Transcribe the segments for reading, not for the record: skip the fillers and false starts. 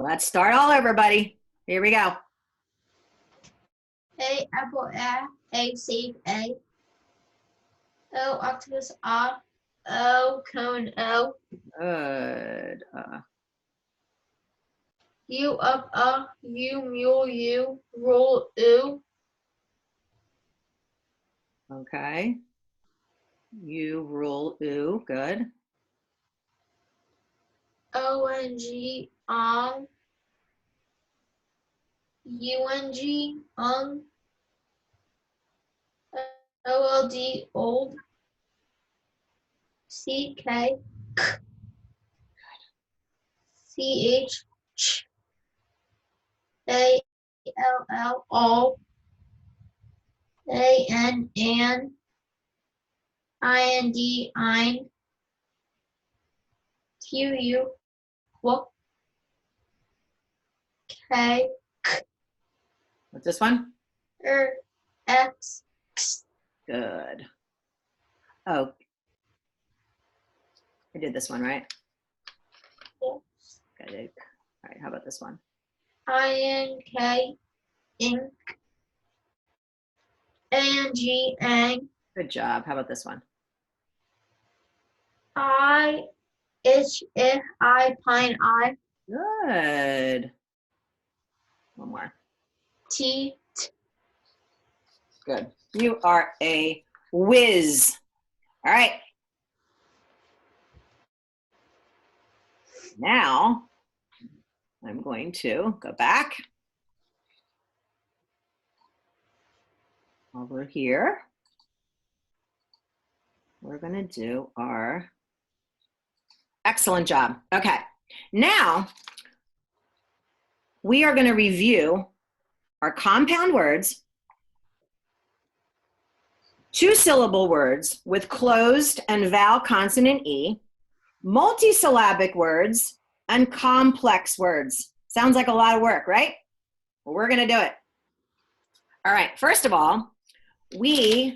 Let's start all over, buddy. Here we go. A apple A safe A. O octopus O cone O. Good. U up U mule U roll U. Okay. You rule oo. Good. ONG UNG OLD old. CK CH ALL all. AN IND ein. QU quote. K What's this one? X. Good. Oh, I did this one, right? Yeah. Good. All right, how about this one? INK ink. ANG ang. Good job. How about this one? I pine I. Good. One more. T. Good. You are a whiz. All right. Now, I'm going to go back over here. We're going to do our excellent job. Okay. Now, we are going to review our compound words, two-syllable words with closed and vowel consonant E, multisyllabic words, and complex words. Sounds like a lot of work, right? Well, we're going to do it. All right. First of all, we're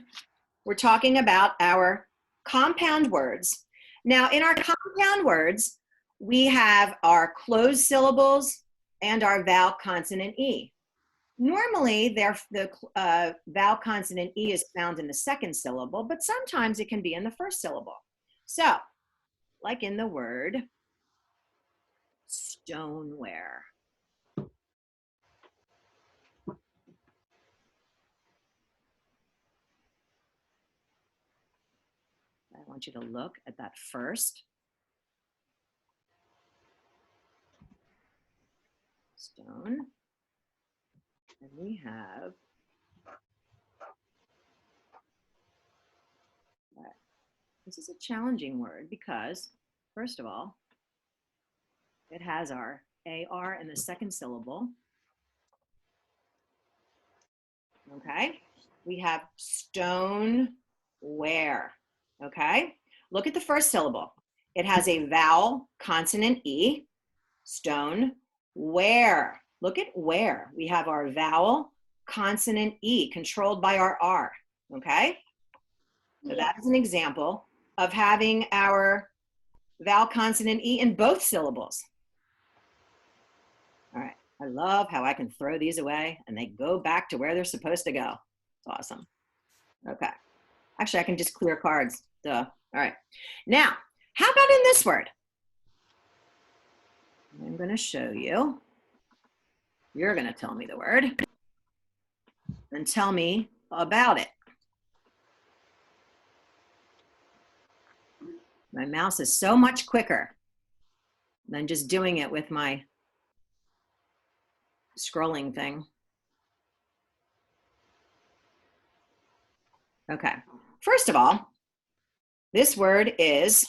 talking about our compound words. Now, in our compound words, we have our closed syllables and our vowel consonant E. Normally, the vowel consonant E is found in the second syllable, but sometimes it can be in the first syllable. So, like in the word stoneware. I want you to look at that first. Stone. And we have this is a challenging word because, first of all, it has our AR in the second syllable. Okay. We have stoneware. Okay. Look at the first syllable. It has a vowel consonant E. Stoneware. Look at where. We have our vowel consonant E controlled by our R. Okay. So that is an example of having our vowel consonant E in both syllables. All right. I love how I can throw these away and they go back to where they're supposed to go. It's awesome. Okay. Actually, I can just clear cards. Duh. All right. Now, how about in this word? I'm going to show you. You're going to tell me the word and tell me about it. My mouse is so much quicker than just doing it with my scrolling thing. Okay. First of all, this word is,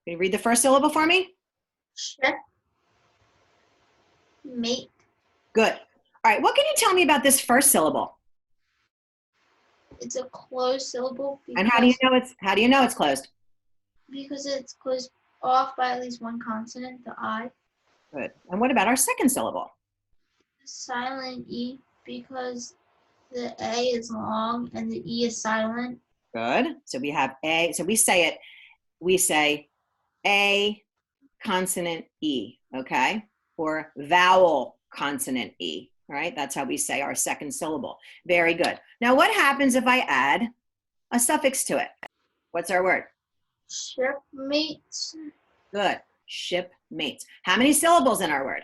can you read the first syllable for me? Mate. Good. All right. What can you tell me about this first syllable? It's a closed syllable. And how do you know it's closed? Because it's closed off by at least one consonant, the I. Good. And what about our second syllable? Silent E, because the A is long and the E is silent. Good. So we have A. So we say A consonant E. Okay. or vowel consonant E. All right, that's how we say our second syllable. Very good. Now, what happens if I add a suffix to it? What's our word? Shipmates. Good. Shipmates. How many syllables in our word?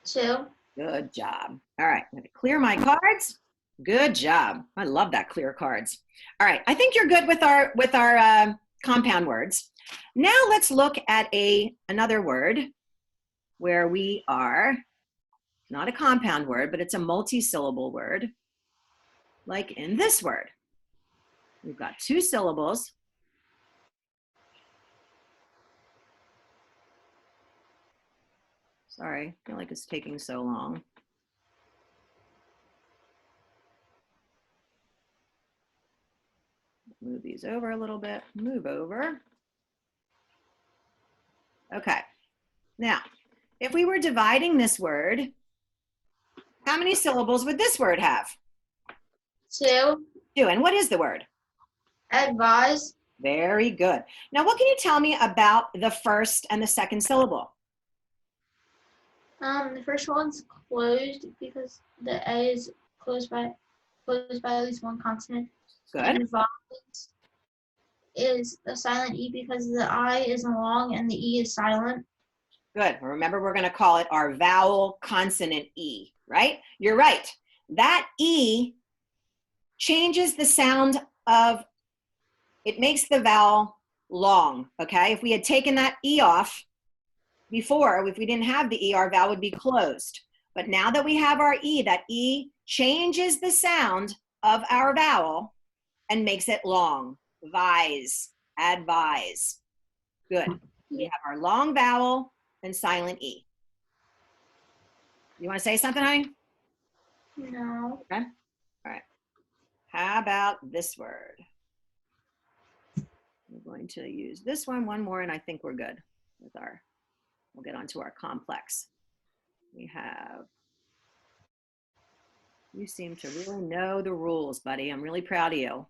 2. Good job. All right, I'm going to clear my cards. Good job. I love that clear cards. All right, I think you're good with our compound words. Now let's look at another word where we are not a compound word, but it's a multi-syllable word, like in this word. We've got 2 syllables. Sorry, I feel like it's taking so long. Move these over a little bit. Move over. Okay. Now, if we were dividing this word, how many syllables would this word have? 2. 2. And what is the word? Advise. Very good. Now, what can you tell me about the first and the second syllable? The first one's closed because the A is closed by at least one consonant. Good. And advise is a silent E because the I is long and the E is silent. Good. Remember, we're going to call it our vowel consonant E, right? You're right. That E changes the sound of, it makes the vowel long, okay? If we had taken that E off before, if we didn't have the E, our vowel would be closed. But now that we have our E, that E changes the sound of our vowel and makes it long. Vise, advise. Good. We have our long vowel and silent E. You want to say something, honey? No. Okay. All right. How about this word? We're going to use this one more, and I think we're good with we'll get onto our complex. We have, you seem to really know the rules, buddy. I'm really proud of you.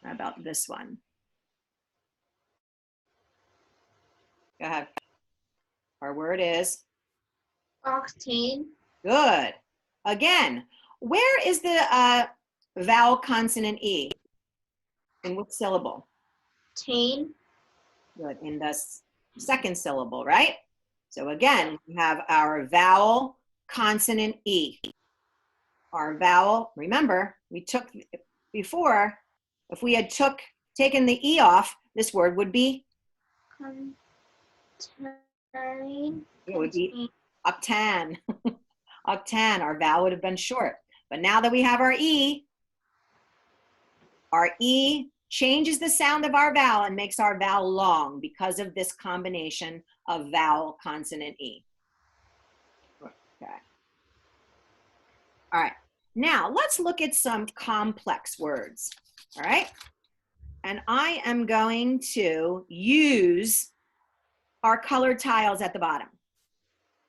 How about this one? Go ahead. Our word is? Octane. Good. Again, where is the vowel consonant E? In what syllable? Tane. Good. In the second syllable, right? So again, we have our vowel consonant E. Our vowel, remember, we took before, if we had taken the E off, this word would be? Contain. It would be octan. Octan, our vowel would have been short. But now that we have our E changes the sound of our vowel and makes our vowel long because of this combination of vowel consonant E. Okay. All right. Now let's look at some complex words. All right. And I am going to use our colored tiles at the bottom.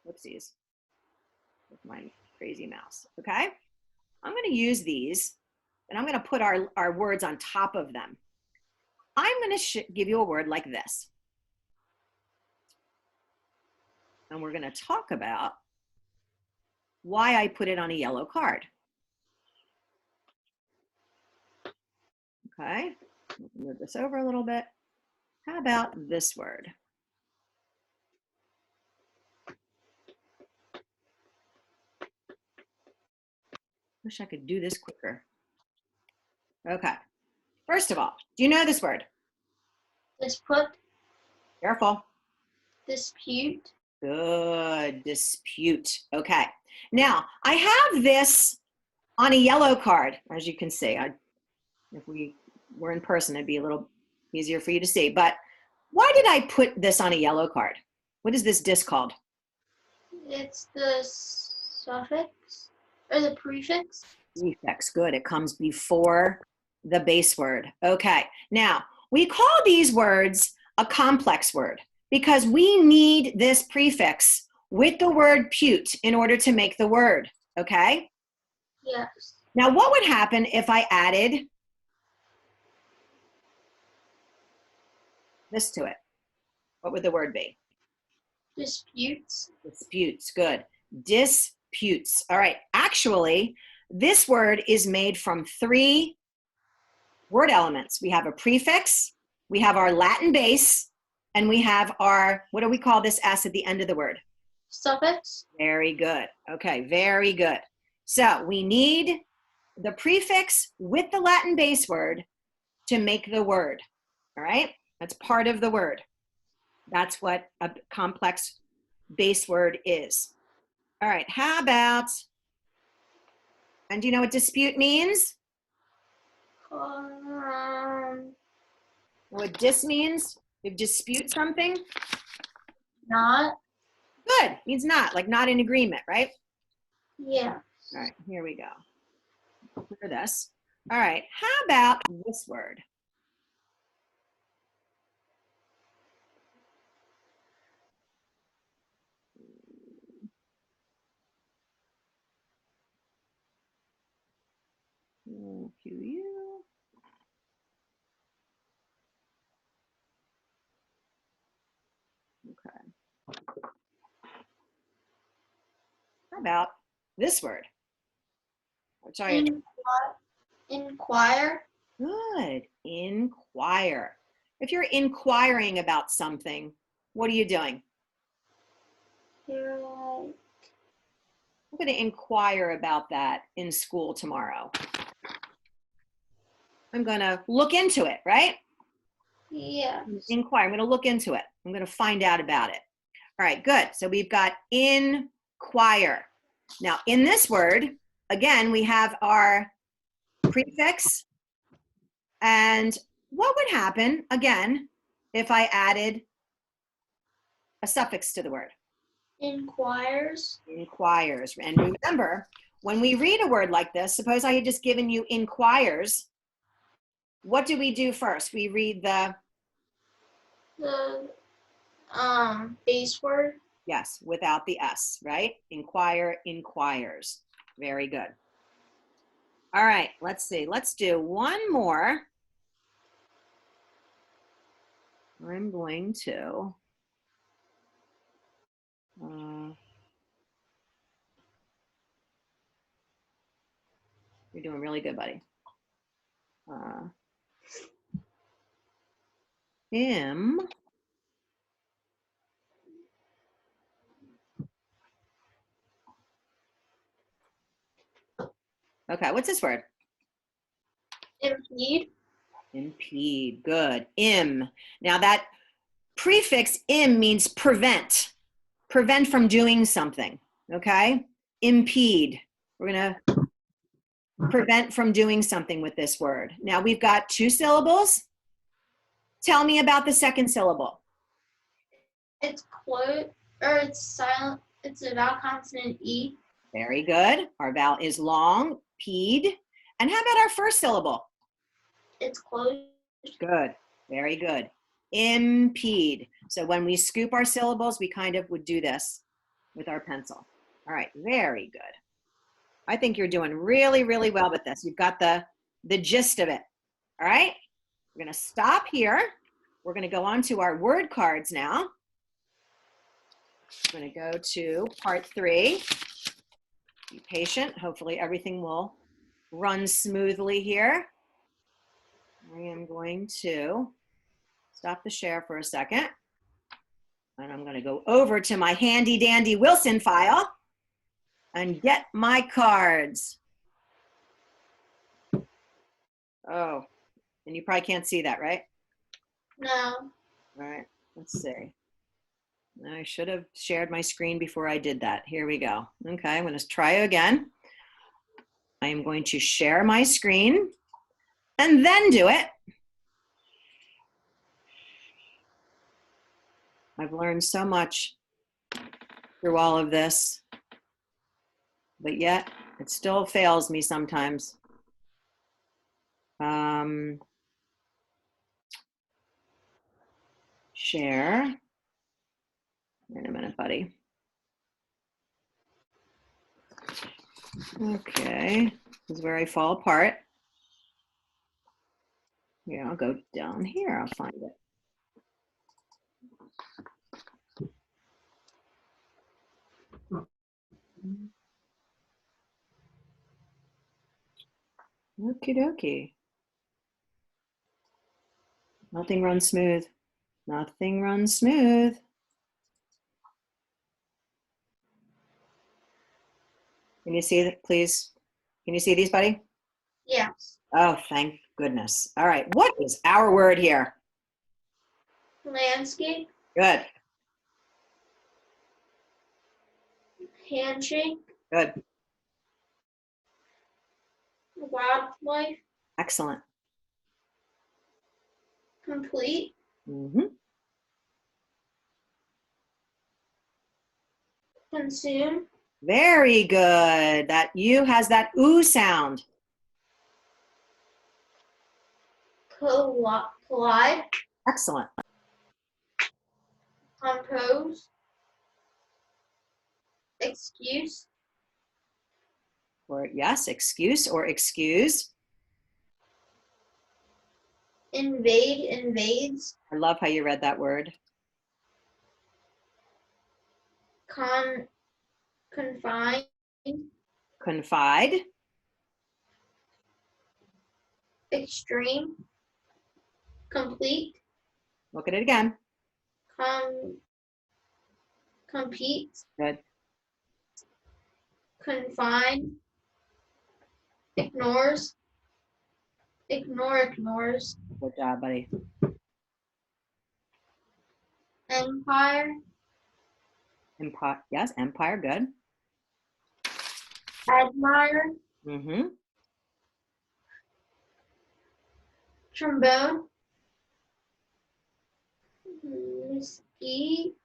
Whoopsies. With my crazy mouse. Okay. I'm going to use these and I'm going to put our words on top of them. I'm going to give you a word like this. And we're going to talk about why I put it on a yellow card. Okay, move this over a little bit. How about this word? Wish I could do this quicker. Okay, first of all, do you know this word? Dispute. Careful. Dispute. Good, dispute. Okay, now I have this on a yellow card, as you can see. If we were in person, it'd be a little easier for you to see. But why did I put this on a yellow card? What is this disc called? It's the suffix or the prefix. Prefix, good. It comes before the base word. Okay, now we call these words a complex word because we need this prefix with the word pute in order to make the word, okay? Yes. Now what would happen if I added this to it? what would the word be? Disputes. Disputes, good. Disputes. All right, actually, this word is made from 3 word elements. We have a prefix, we have our Latin base, and we have our, what do we call this S at the end of the word? Suffix. Very good. Okay, very good. So we need the prefix with the Latin base word to make the word. All right, that's part of the word. That's what a complex base word is. All right, how about, and do you know what dispute means? What dis means? You dispute something? Not. Good, means not, like not in agreement, right? Yeah. All right, here we go. Clear this. All right, how about this word? QU. Okay. How about this word? Sorry. Inquire. Good. Inquire. If you're inquiring about something, what are you doing? You're I'm going to inquire about that in school tomorrow. I'm going to look into it, right? yeah. Inquire. I'm going to look into it. I'm going to find out about it. All right, good. So we've got inquire. Now, in this word, again, we have our prefix. And what would happen, again, if I added a suffix to the word? Inquires. Inquires. And remember, when we read a word like this, suppose I had just given you inquires, what do we do first? We read the Base word. yes, without the S, right? Inquire, inquires. Very good. All right, let's see. Let's do one more. I'm going to you're doing really good, buddy. Him. Okay, what's this word? Impede. Impede, good. Im. Now that prefix im means prevent. Prevent from doing something, okay? Impede. We're gonna prevent from doing something with this word. Now we've got 2 syllables. Tell me about the second syllable. It's closed, or it's silent. It's a vowel consonant E. Very good. Our vowel is long, peed. And how about our first syllable? It's closed. Good. Very good. Impede. So when we scoop our syllables, we kind of would do this with our pencil. All right. Very good. I think you're doing really, really well with this. You've got the gist of it. All right. We're going to stop here. We're going to go on to our word cards now. I'm going to go to part 3. Be patient. Hopefully everything will run smoothly here. I am going to stop the share for a second. And I'm going to go over to my handy dandy Wilson file and get my cards. Oh, and you probably can't see that, right? No. All right, let's see. I should have shared my screen before I did that. Here we go. Okay, I'm going to try again. I am going to share my screen and then do it. I've learned so much through all of this, but yet it still fails me sometimes. Share. Wait a minute, buddy. Okay, this is where I fall apart. Yeah, I'll go down here, I'll find it. Okie dokie. Nothing runs smooth. Nothing runs smooth. Can you see that, please? Can you see these, buddy? Yes. Oh, thank goodness. All right. What is our word here? Landscape. Good. Handshake. Good. Wildlife. Excellent. Complete. Mm-hmm. Consume. Very good. That U has that oo sound. Collide. Excellent. Compose. Excuse. Or yes, excuse or excuse. Invade. Invades. I love how you read that word. Confine. Confide. Extreme. Complete. Look at it again. Compete. Good. Confine. Ignores. Ignores. Good job, buddy. Empire. Empire. Yes, empire. Good. Admire. Mm-hmm. Trombone. Misquote.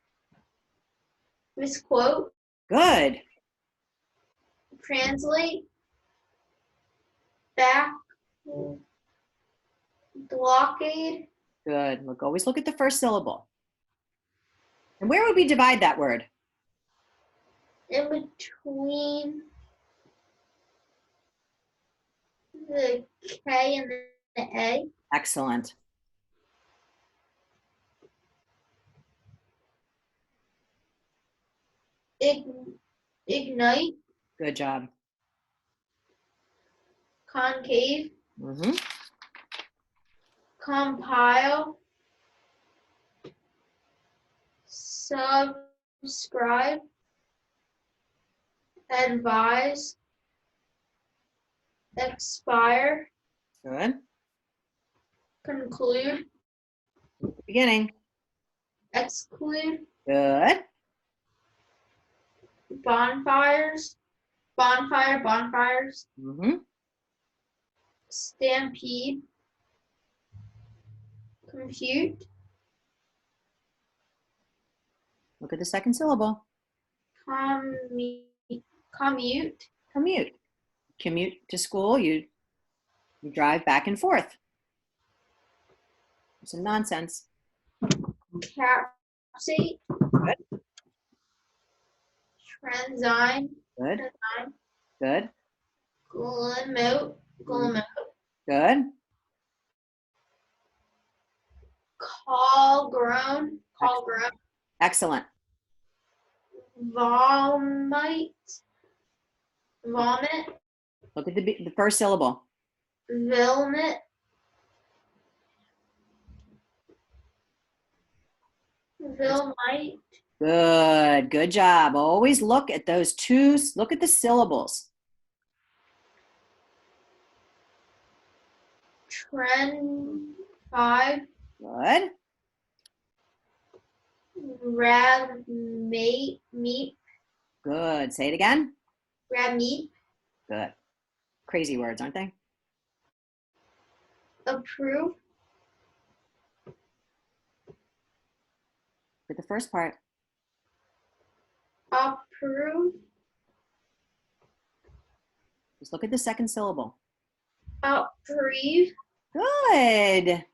Misquote. Good. Translate. Back. Blockade. Good. Look, always look at the first syllable. And where would we divide that word? In between the K and the A. Excellent. Ignite. Good job. Concave. Mm-hmm. Compile. Subscribe. Advise. Expire. Good. Conclude. Beginning. Exclude. Good. Bonfires. Bonfires. Mm-hmm. Stampede. Compute. Look at the second syllable. Commute. Commute. Commute to school. You drive back and forth. Some nonsense. Capsate. Good. Transine. Good. Good. Guillemote. Good. Call grown. Excellent. Vomit. Look at the first syllable. Vilmet. Vilmite. Good. Good job. Always look at those two. Look at the syllables. Trend 5. Good. Rab meat. Good. Say it again. Rab meat. Good. Crazy words, aren't they? Approve. For the first part. Approve. Just look at the second syllable. Approve. Good.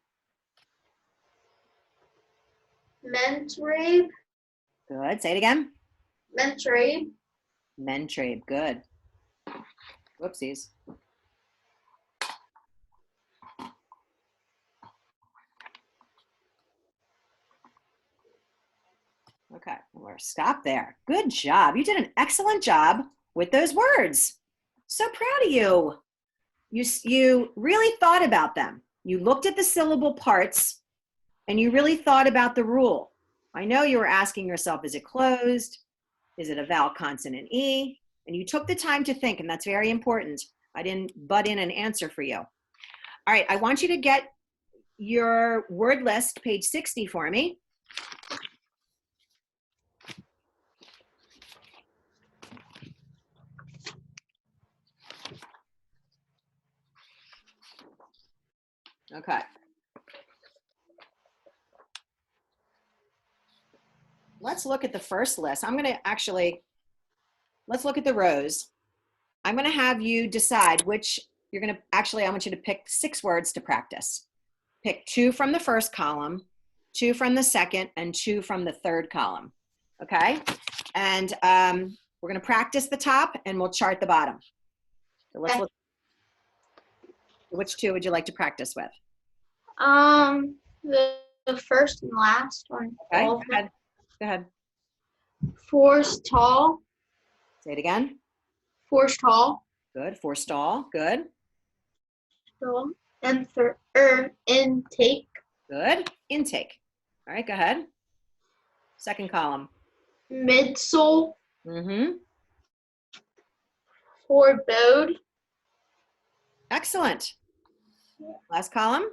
Mentrabe. Good. Say it again. Mentrabe. Mentrabe. Good. Whoopsies. Okay, we're stop there. Good job. You did an excellent job with those words. So proud of you. you really thought about them. You looked at the syllable parts and you really thought about the rule. I know you were asking yourself, is it closed? Is it a vowel, consonant, E? And you took the time to think, and that's very important. I didn't butt in an answer for you. All right, I want you to get your word list, page 60 for me. Okay. Let's look at the first list. I'm going to actually, let's look at the rows. I'm going to have you decide which you're going to, actually, I want you to pick 6 words to practice. Pick 2 from the first column, 2 from the second, and 2 from the third column. Okay? And we're going to practice the top and we'll chart the bottom. So let's look. Which 2 would you like to practice with? The first and last one. Okay, go ahead. Go ahead. Forestall. Say it again. Forestall. Good. Forestall. Good. And intake. Good. Intake. All right, go ahead. Second column. Midsole. Mm-hmm. Forebode. Excellent. Last column.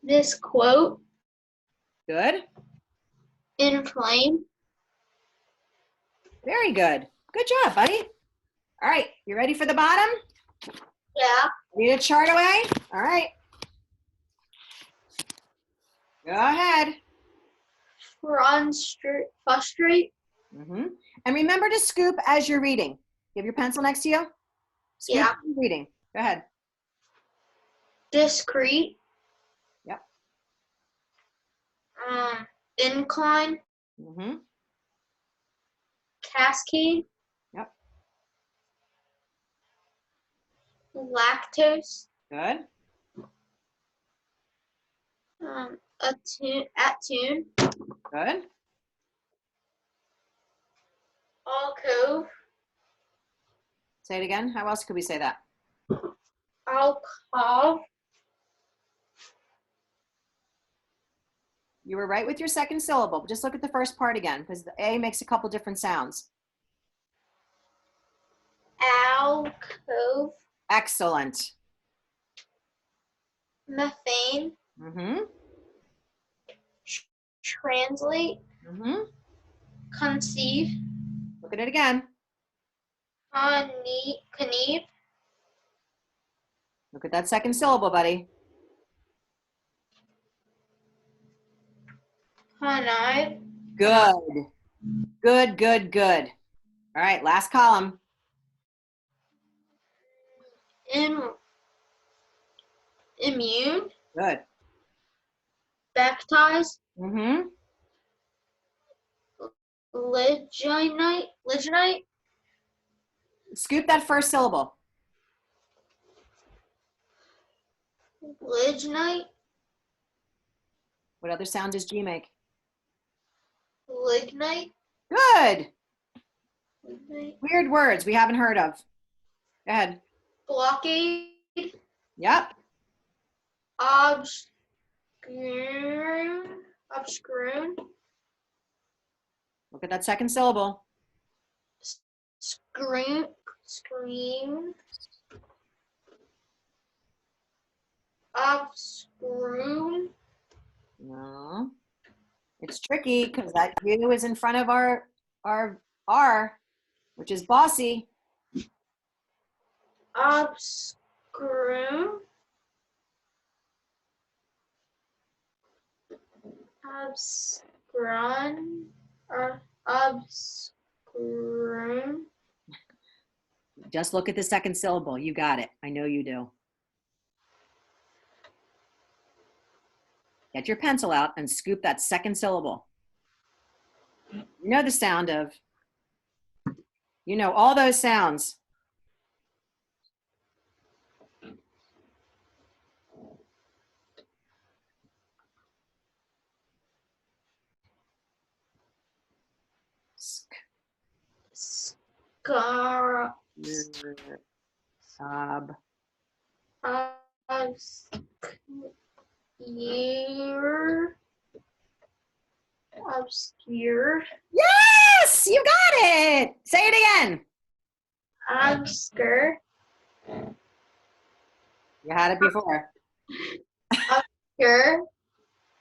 Misquote. Good. Inflame. Very good. Good job, buddy. All right, you ready for the bottom? Yeah. Ready to chart away? All right. Go ahead. Frustrate. Mm-hmm. And remember to scoop as you're reading. You have your pencil next to you? Scoop Yeah. as you're reading. Go ahead. Discrete. Yep. Incline. Mm-hmm. Cascade. Yep. Lactose. Good. Attune. Good. Alcove. Say it again. How else could we say that? Alcove. You were right with your second syllable, but just look at the first part again, because the A makes a couple different sounds. Alcove. Excellent. Methane. Mm-hmm. Translate. Mm-hmm. Conceive. Look at it again. Connive. Look at that second syllable, buddy. Connive. Good. Good, good, good. All right, last column. Immune. Good. Baptize. Mm-hmm. Lignite. Scoop that first syllable. Lignite. What other sound does G make? Lignite. Good. Lignite. Weird words we haven't heard of. Go ahead. Blockade. Yep. Obscure. Look at that second syllable. Scream. Obscure. No. It's tricky because that U is in front of our R, which is bossy. Obscure. Obscure. Just look at the second syllable. You got it. I know you do. Get your pencil out and scoop that second syllable. You know the sound of, you know all those sounds. Scar. Ob. Obscure. Obscure. Yes, you got it. Say it again. Obscure. You had it before. Obscure.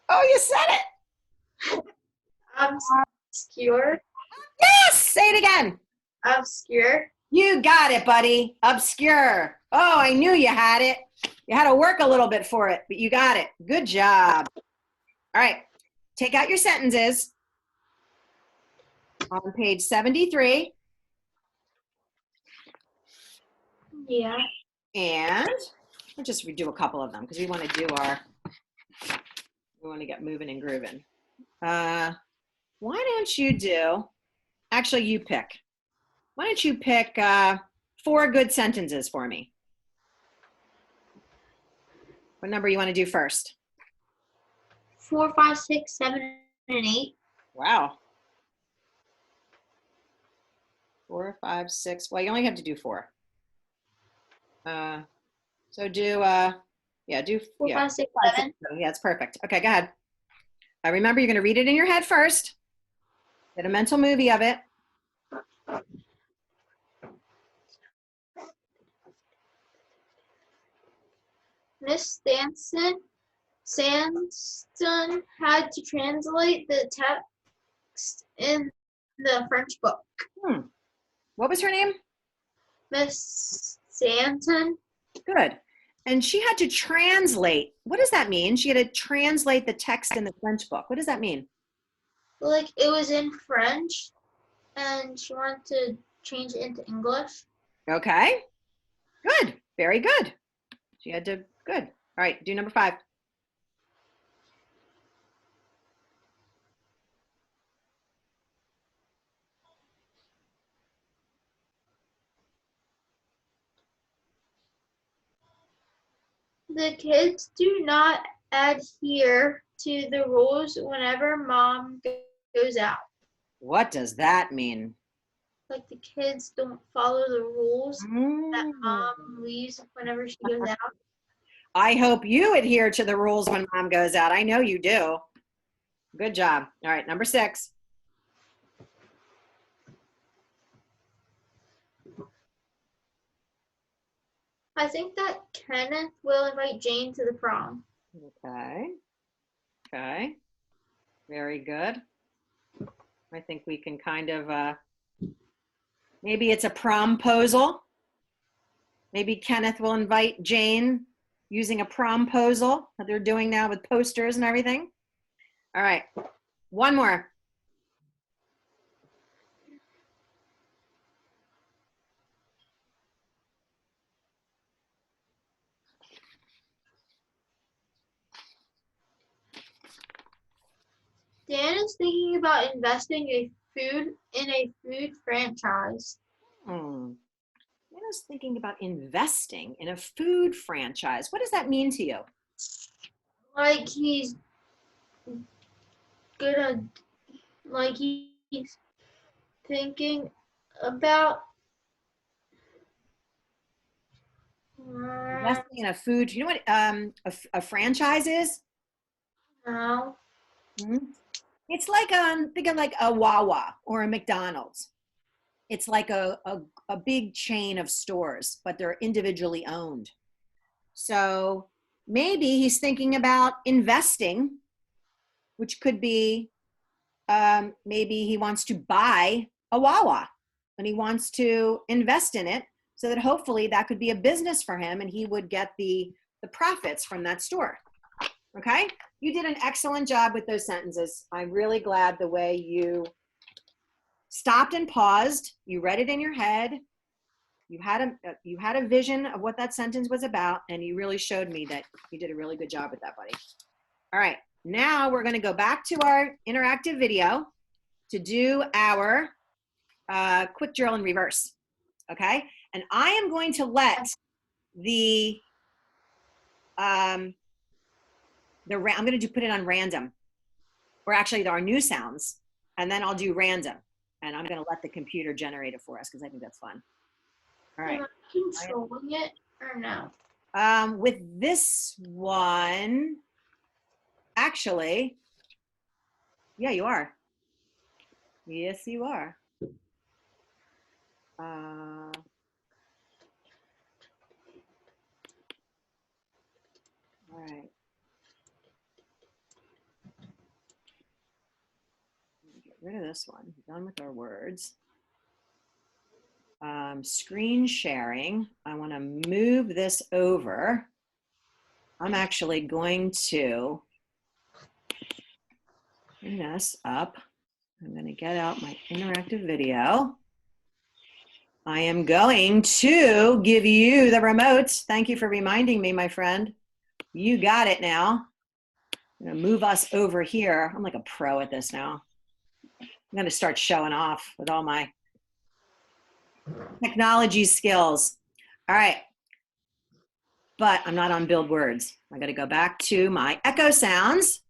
Oh, you said it. Obscure. Yes, say it again. Obscure. You got it, buddy. Obscure. Oh, I knew you had it. You had to work a little bit for it, but you got it. Good job. All right. Take out your sentences on page 73. Yeah. And we'll just redo a couple of them because we want to do we want to get moving and grooving. Why don't you do, actually you pick. Why don't you pick 4 good sentences for me? What number you want to do first? 4, 5, 6, 7, and 8. Wow. 4, 5, 6. Well, you only have to do 4. So do, do 4, yeah. 5, 6, 7. Yeah, it's perfect. Okay, go ahead. Remember, you're going to read it in your head first. Get a mental movie of it. Miss Sanston had to translate the text in the French book. What was her name? Miss Santon. Good. And she had to translate. What does that mean? She had to translate the text in the French book. What does that mean? Like, it was in French, and she wanted to change it into English. Okay. Good. Very good. She had to, good. All right, do number 5. The kids do not adhere to the rules whenever mom goes out. What does that mean? Like, the kids don't follow the rules that mom leaves whenever she goes out. I hope you adhere to the rules when mom goes out. I know you do. Good job. All right, number 6. I think that Kenneth will invite Jane to the prom. Okay. Okay. Very good. I think we can kind of, maybe it's a promposal. Maybe Kenneth will invite Jane using a promposal that they're doing now with posters and everything. All right. One more. Dan is thinking about investing in a food franchise. I was thinking about investing in a food franchise. What does that mean to you? Like, he's he's thinking about Investing in a food. You know what a franchise is? no. It's like think of like a Wawa or a McDonald's. It's like a big chain of stores, but they're individually owned. So maybe he's thinking about investing, which could be maybe he wants to buy a Wawa and he wants to invest in it so that hopefully that could be a business for him and he would get the profits from that store. Okay? You did an excellent job with those sentences. I'm really glad the way you stopped and paused. You read it in your head. You had a vision of what that sentence was about, and you really showed me that you did a really good job with that, buddy. All right, now we're going to go back to our interactive video to do our quick drill in reverse. Okay, and I am going to let I'm going to put it on random, or actually there are new sounds, and then I'll do random, and I'm going to let the computer generate it for us because I think that's fun. All right. Am I controlling it or no? With this one, actually, yeah, you are. Yes, you are. All right. Get rid of this one. Done with our words. Screen sharing. I want to move this over. I'm actually going to bring this up. I'm going to get out my interactive video. I am going to give you the remote. Thank you for reminding me, my friend. You got it now. I'm going to move us over here. I'm like a pro at this now. I'm going to start showing off with all my technology skills. All right. But I'm not on build words. I got to go back to my echo sounds,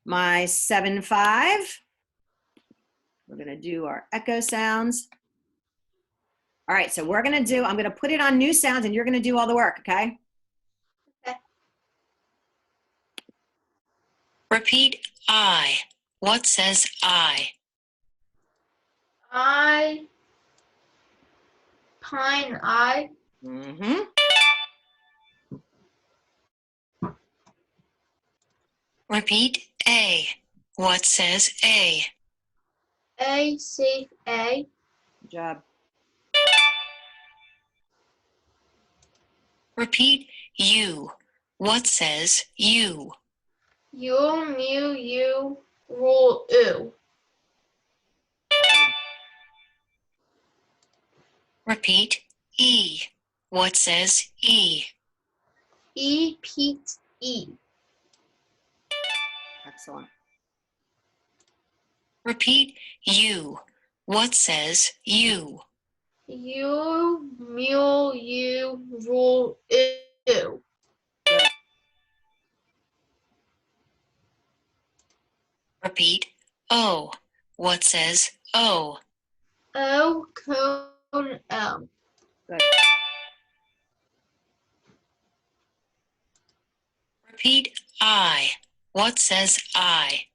my 7-5. We're going to do our echo sounds. All right, so I'm going to put it on new sounds and you're going to do all the work, okay? Okay. Repeat I. What says I? I, pine, I. Mm-hmm. Repeat A. What says A? A, safe, A. Good job. Repeat U. What says U? You, mu, you, rule, oo. Repeat E. What says E? E, Pete, E. Excellent. Repeat U. What says U? You, mule, you, rule, oo. Repeat O. What says O? O, cone, O. Good. Repeat I. What says I?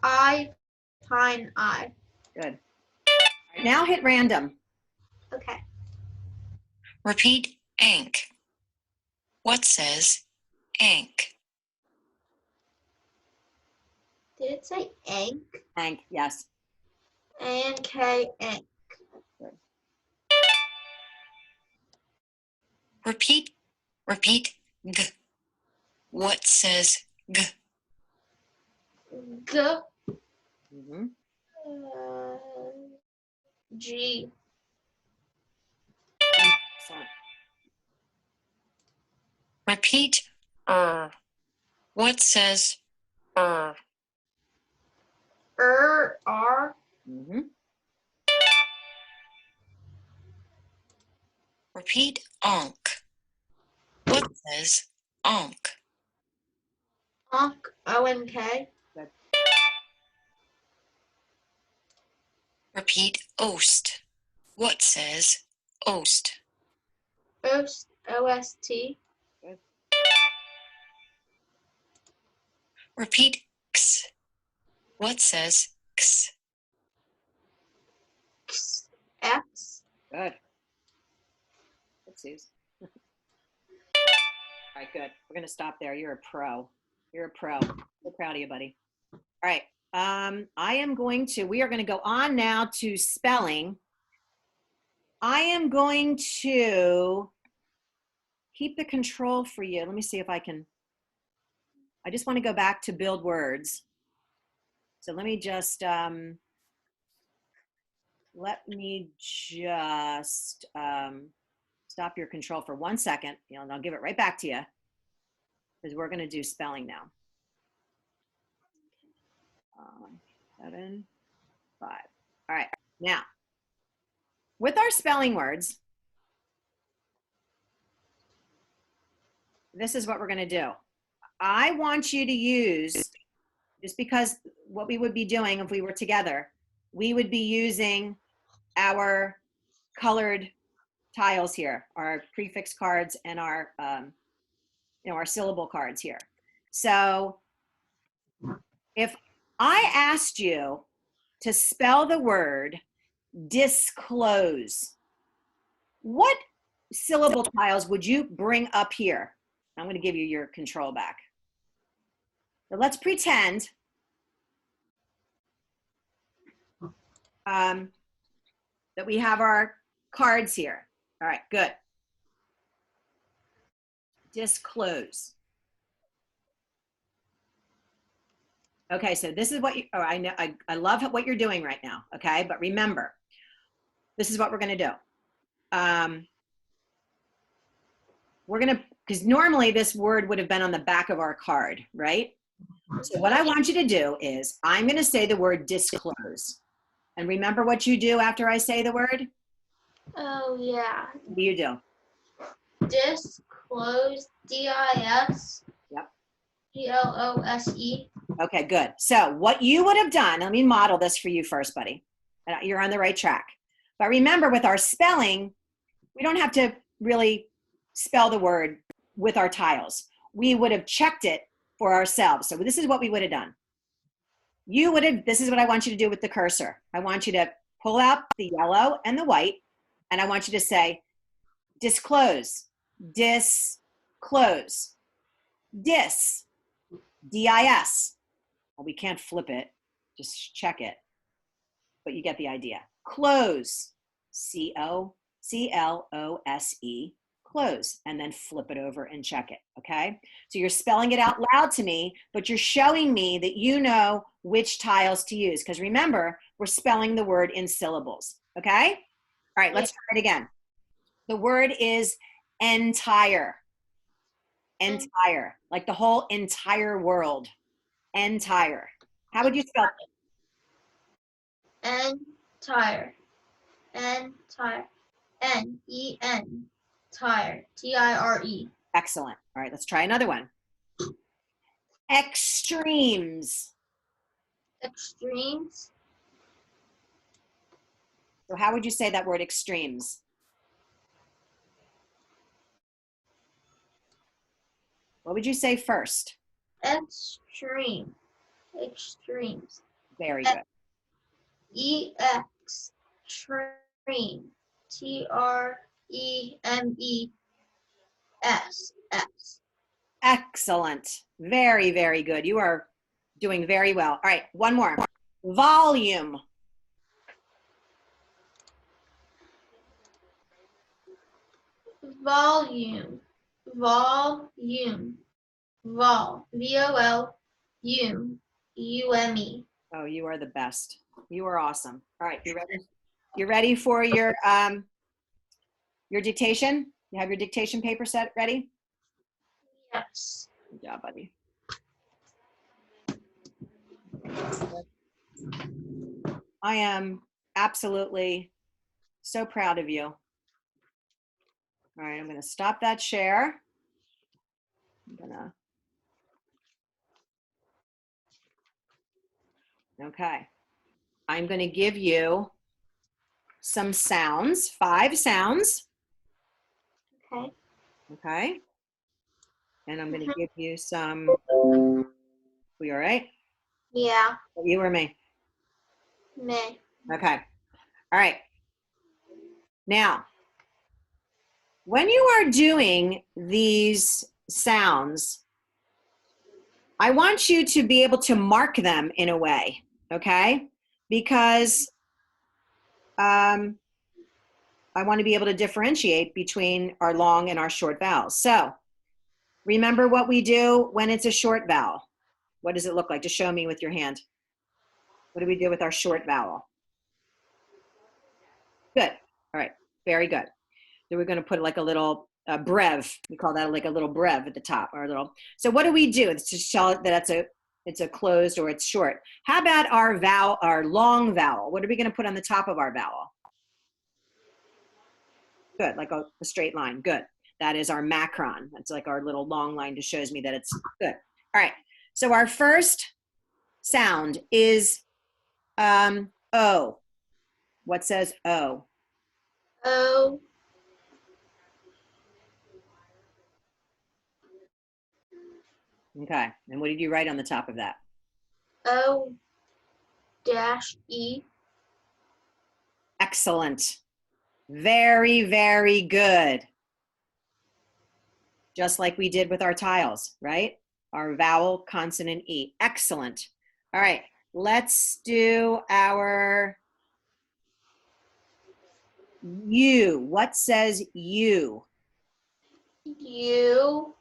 I, pine, I. Good. All right, now hit random. Okay. Repeat ink. What says ink? Did it say ink? Hank, yes. A-N-K, ink. Repeat G. What says G? G, Mm-hmm. G. Excellent. Repeat What says R, R. Mm-hmm. Repeat onk. What says onk? Onk, O-N-K. Good. Repeat ost. What says ost? Ost, O-S-T. Good. Repeat x. What says x? X, X. Good. Oopsies. All right, good. We're going to stop there. You're a pro. You're a pro. So proud of you, buddy. All right. We are going to go on now to spelling. I am going to keep the control for you. Let me see if I just want to go back to build words. So let me just stop your control for 1 second, and I'll give it right back to you because we're going to do spelling now. 7, 5. All right. Now, with our spelling words, this is what we're going to do. I want you to use, just because what we would be doing if we were together, we would be using our colored tiles here, our prefix cards and our, our syllable cards here. So if I asked you to spell the word disclose, what syllable tiles would you bring up here? I'm going to give you your control back. So let's pretend that we have our cards here. All right, good. Disclose. Okay, so this is what you, oh, I know, I love what you're doing right now, okay? But remember, this is what we're gonna do. We're gonna, because normally this word would have been on the back of our card, right? So what I want you to do is, I'm gonna say the word disclose. And remember what you do after I say the word? Oh, yeah. What do you do? Disclose, D-I-S. Yep. C-L-O-S-E. Okay, good. So what you would have done, let me model this for you first, buddy. You're on the right track. But remember, with our spelling, we don't have to really spell the word with our tiles. We would have checked it for ourselves. So this is what we would have done. You would have, this is what I want you to do with the cursor. I want you to pull out the yellow and the white, and I want you to say, disclose, disclose, dis, D-I-S. Well, we can't flip it, just check it. But you get the idea. Close, C-O-C-L-O-S-E, close, and then flip it over and check it, okay? So you're spelling it out loud to me, but you're showing me that you know which tiles to use, because remember, we're spelling the word in syllables, okay? All right, let's try it again. The word is entire. Entire, like the whole entire world. Entire. How would you spell it? Entire. Entire. N-E-N. Tire. T-I-R-E. Excellent. All right, let's try another one. Extremes. Extremes. So how would you say that word, extremes? What would you say first? Extreme. Extremes. Very good. E-X. Treme. T-R-E-M-E-S. S. Excellent. Very, very good. You are doing very well. All right, one more. Volume. Volume. Volume. Vol. V-O-L. U-M-E. Oh, you are the best. You are awesome. All right, you ready? You ready for your dictation? You have your dictation paper set ready? Yes. Good job, buddy. I am absolutely so proud of you. All right, I'm going to stop that share. Okay. I'm going to give you some sounds, 5 sounds. Okay. Okay. And I'm going to give you some, we all right? Yeah. You or me? Me. Okay. All right. Now, when you are doing these sounds, I want you to be able to mark them in a way, okay? Because I want to be able to differentiate between our long and our short vowels. So remember what we do when it's a short vowel. What does it look like? Just show me with your hand. What do we do with our short vowel? Good. All right. Very good. Then we're going to put like a little brev. We call that like a little brev at the top, or a little. So what do we do? It's to show that it's a closed or it's short. How about our vowel, our long vowel? What are we going to put on the top of our vowel? Good, like a straight line. Good. That is our macron. That's like our little long line that shows me that it's good. All right. So our first sound is O. What says O? O. Okay. And what did you write on the top of that? O dash E. Excellent. Very, very good. Just like we did with our tiles, right? Our vowel, consonant, E. Excellent. All right. Let's do our U. What says U? U.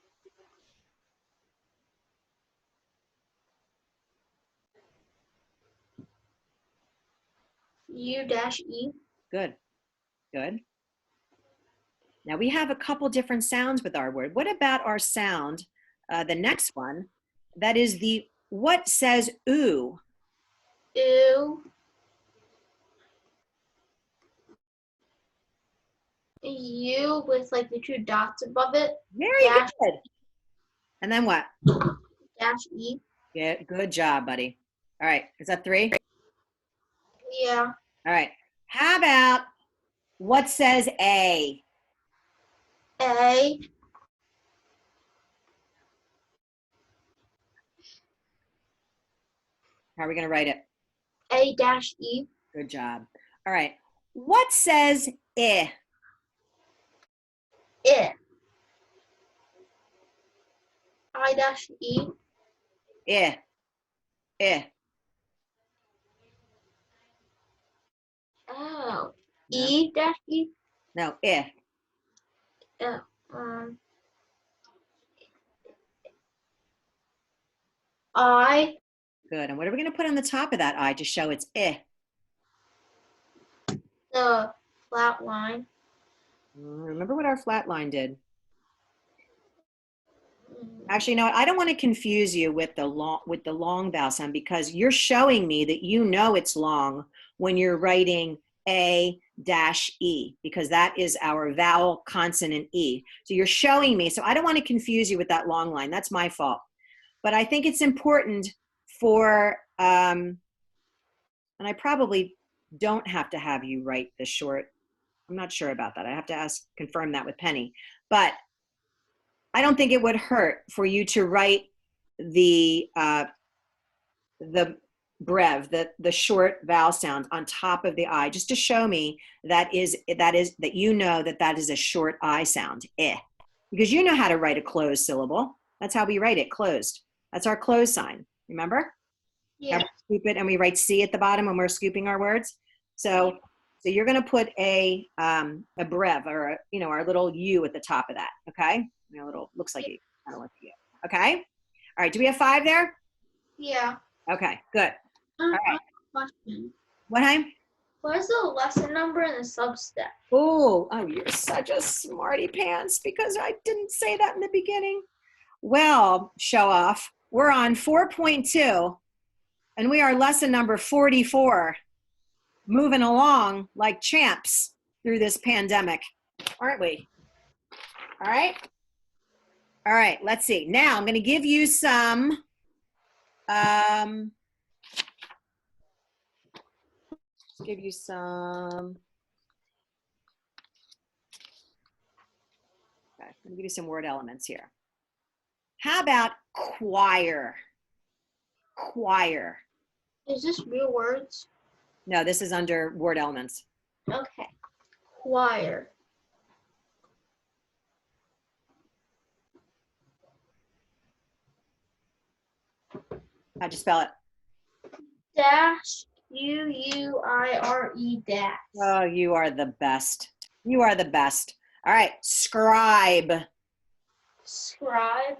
U dash E. Good. Good. Now we have a couple different sounds with our word. What about our sound, the next one, that is the what says oo? U. U with like the two dots above it. Very Dash. good. And then what? Dash E. Yeah, good job, buddy. All right, is that 3? Yeah. All right. How about what says A? A. How are we going to write it? A dash E. Good job. All right. What says I? I. I dash E. I. I. Oh. No. E dash E. No, I. Oh. Um. I. Good. And what are we going to put on the top of that I to show it's I? The flat line. Remember what our flat line did? Mm. Actually, you know what? I don't want to confuse you with the long vowel sound because you're showing me that you know it's long when you're writing A dash E because that is our vowel consonant E. So you're showing me. So I don't want to confuse you with that long line. That's my fault. But I think it's important for, and I probably don't have to have you write the short. I'm not sure about that. I have to confirm that with Penny. But I don't think it would hurt for you to write the brev, the short vowel sound on top of the I, just to show me that you know that is a short I sound, eh. Because you know how to write a closed syllable. That's how we write it, closed. That's our close sign. Remember? Yeah. Scoop it, and we write C at the bottom when we're scooping our words. So you're going to put a brev or our little U at the top of that. Okay, little looks like it kind of like a U. Okay. All right. Do we have 5 there? Yeah. Okay. Good. All right. Question. What time? Where's the lesson number in the Substack? Oh, you're such a smarty pants because I didn't say that in the beginning. Well, show off. We're on 4.2 and we are lesson number 44, moving along like champs through this pandemic, aren't we? All right. All right. Let's see. Now I'm going to give you some, okay, let me give you some word elements here. How about choir? Choir. Is this real words? No, this is under word elements. Okay. Choir. How'd you spell it? Dash UUIRE dash. Oh, you are the best. You are the best. All right, scribe. Scribe.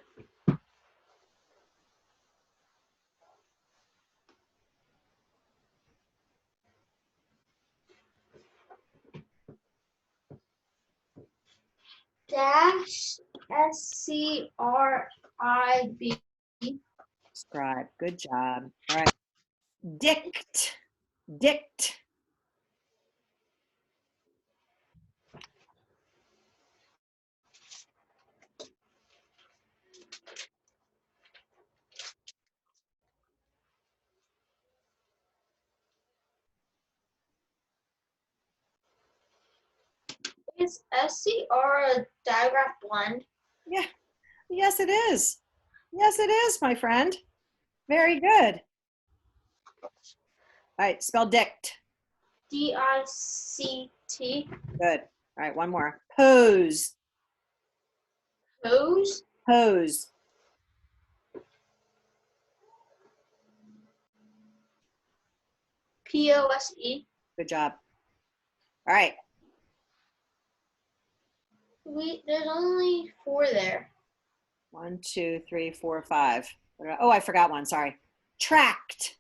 Dash SCRIB. Scribe. Good job. All right. Dict. Dict. Is SCR a digraph blend? Yeah. Yes, it is. Yes, it is, my friend. Very good. All right, spell dict. D-I-C-T. Good. All right, one more. Pose. Pose. Pose. P-O-S-E. Good job. All right. Wait, there's only 4 there. 1, 2, 3, 4, 5. Oh, I forgot one. Sorry. Tract.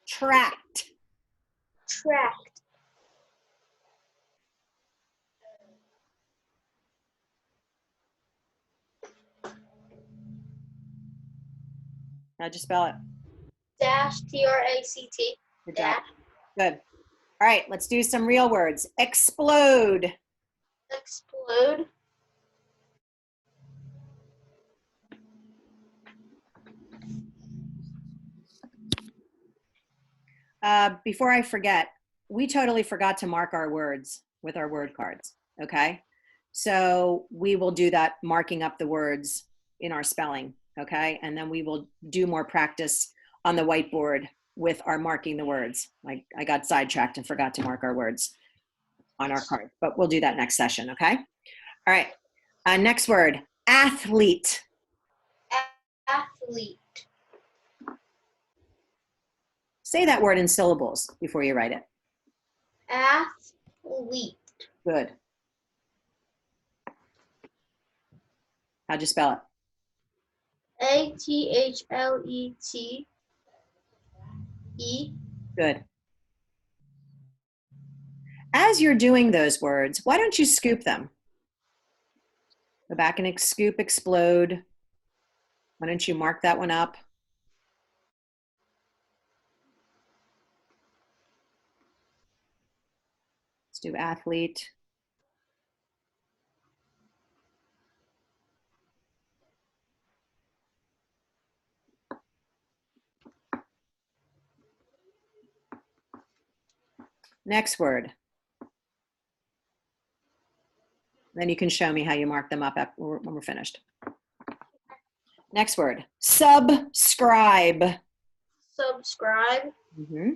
Tract. Tract. How'd you spell it? Dash. T-R-A-C-T. Good job. Dash. Good. All right, let's do some real words. Explode. Explode. Before I forget, we totally forgot to mark our words with our word cards, okay? So we will do that, marking up the words in our spelling, okay? And then we will do more practice on the whiteboard with our marking the words. I got sidetracked and forgot to mark our words on our card, but we'll do that next session, okay? All right, next word, athlete. Athlete. Say that word in syllables before you write it. Athlete. Good. How'd you spell it? A-T-H-L-E-T-E. Good. As you're doing those words, why don't you scoop them? Go back and scoop, explode. Why don't you mark that one up? Let's do athlete. Next word. Then you can show me how you mark them up when we're finished. Next word, subscribe. Subscribe. Mm-hmm.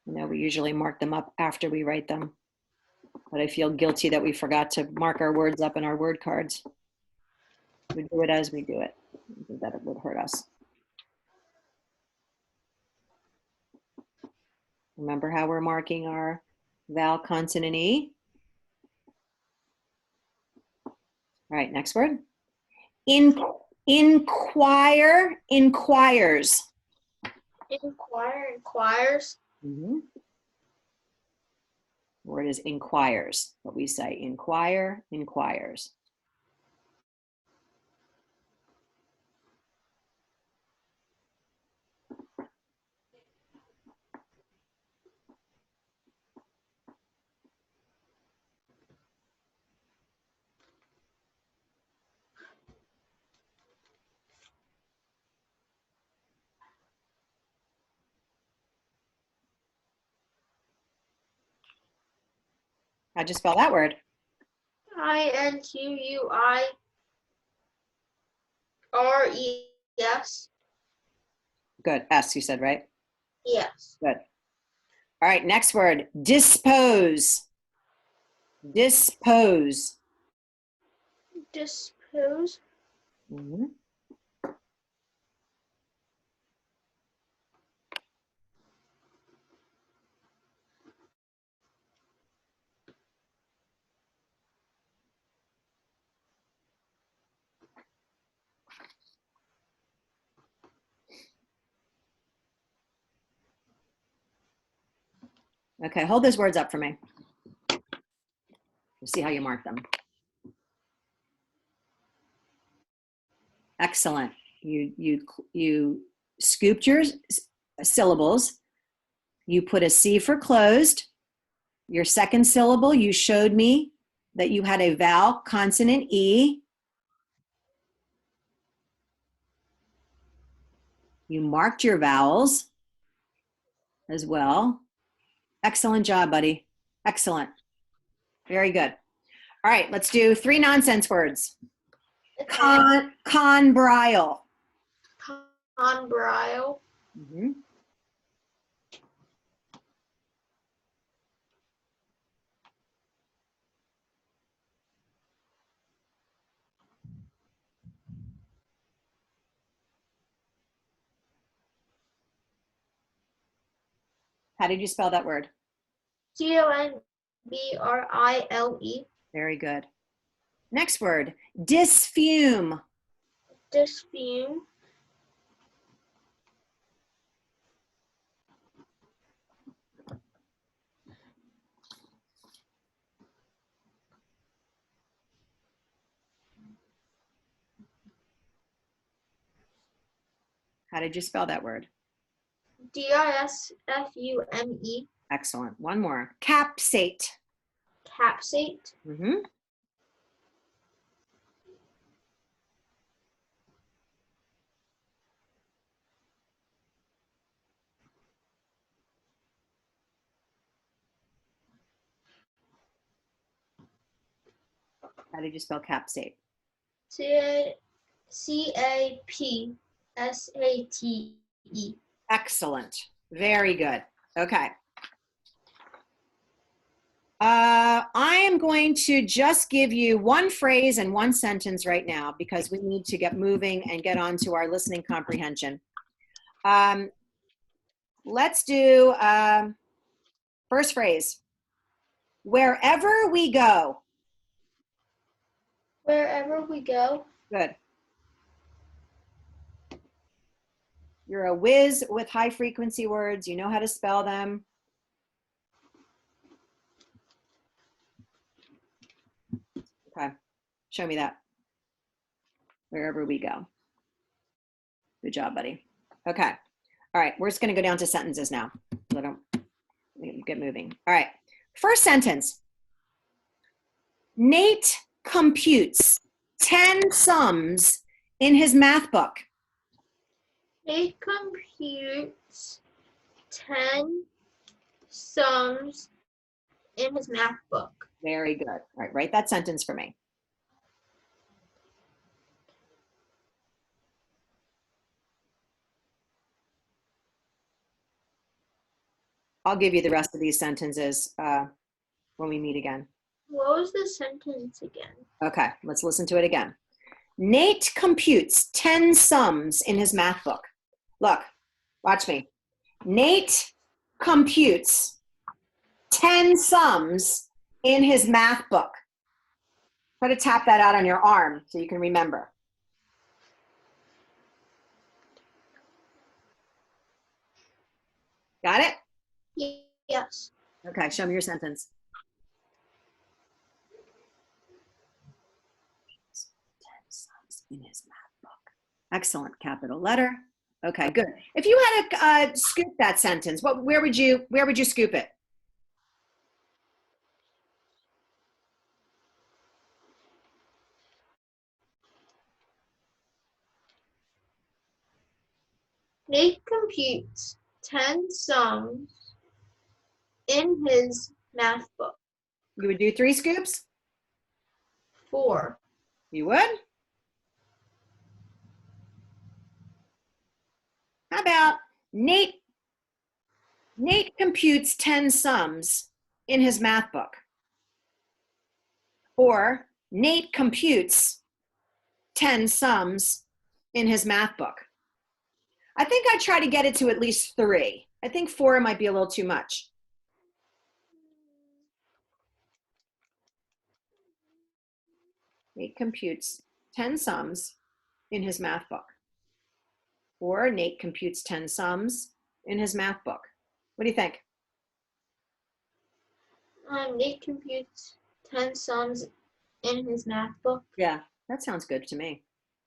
You know, we usually mark them up after we write them, but I feel guilty that we forgot to mark our words up in our word cards. We do it as we do it. I think that it would hurt us. Remember how we're marking our vowel, consonant, E? All right, next word. Inquire, inquires. Inquire. Inquires. Mm-hmm. Word is inquires, but we say inquire, inquires. How'd you spell that word? I-N-Q-U-I-R-E-S. Good. S, you said, right? Yes. Good. All right, next word. Dispose. Dispose. Dispose. Mm-hmm. Okay, hold those words up for me. We'll see how you mark them. Excellent. You scooped your syllables. You put a C for closed. Your second syllable, you showed me that you had a vowel, consonant, E. You marked your vowels as well. Excellent job, buddy. Excellent. Very good. All right, let's do 3 nonsense words. Okay. Conbrile. Conbrile. Mhm. How did you spell that word? Conbrile. Very good. Next word, dysfume. Dysfume. How did you spell that word? Disfume. Excellent. One more, capsate. Capsate. Mhm. How did you spell capsate? CAPSATE. Excellent. Very good. Okay. I am going to just give you one phrase and one sentence right now because we need to get moving and get on to our listening comprehension. Let's do first phrase. Wherever we go. Wherever we go. Good. You're a whiz with high frequency words. You know how to spell them. Okay. Show me that. Wherever we go. Good job, buddy. Okay. All right. We're just going to go down to sentences now. So don't get moving. All right. First sentence. Nate computes 10 sums in his math book. Nate computes 10 sums in his math book. Very good. All right. Write that sentence for me. I'll give you the rest of these sentences when we meet again. What was the sentence again? Okay, let's listen to it again. Nate computes 10 sums in his math book. Look, watch me. Nate computes 10 sums in his math book. Try to tap that out on your arm so you can remember. Got it? Yes. Okay, show me your sentence. 10 sums in his math book. Excellent, capital letter. Okay, good. If you had to scoop that sentence, where would you scoop it? Nate computes 10 sums in his math book. You would do 3 scoops? 4. You would? How about Nate computes 10 sums in his math book? Or Nate computes 10 sums in his math book? I think I try to get it to at least 3. I think 4 might be a little too much. Nate computes 10 sums in his math book. Or Nate computes 10 sums in his math book. What do you think? Nate computes 10 sums in his math book. Yeah, that sounds good to me.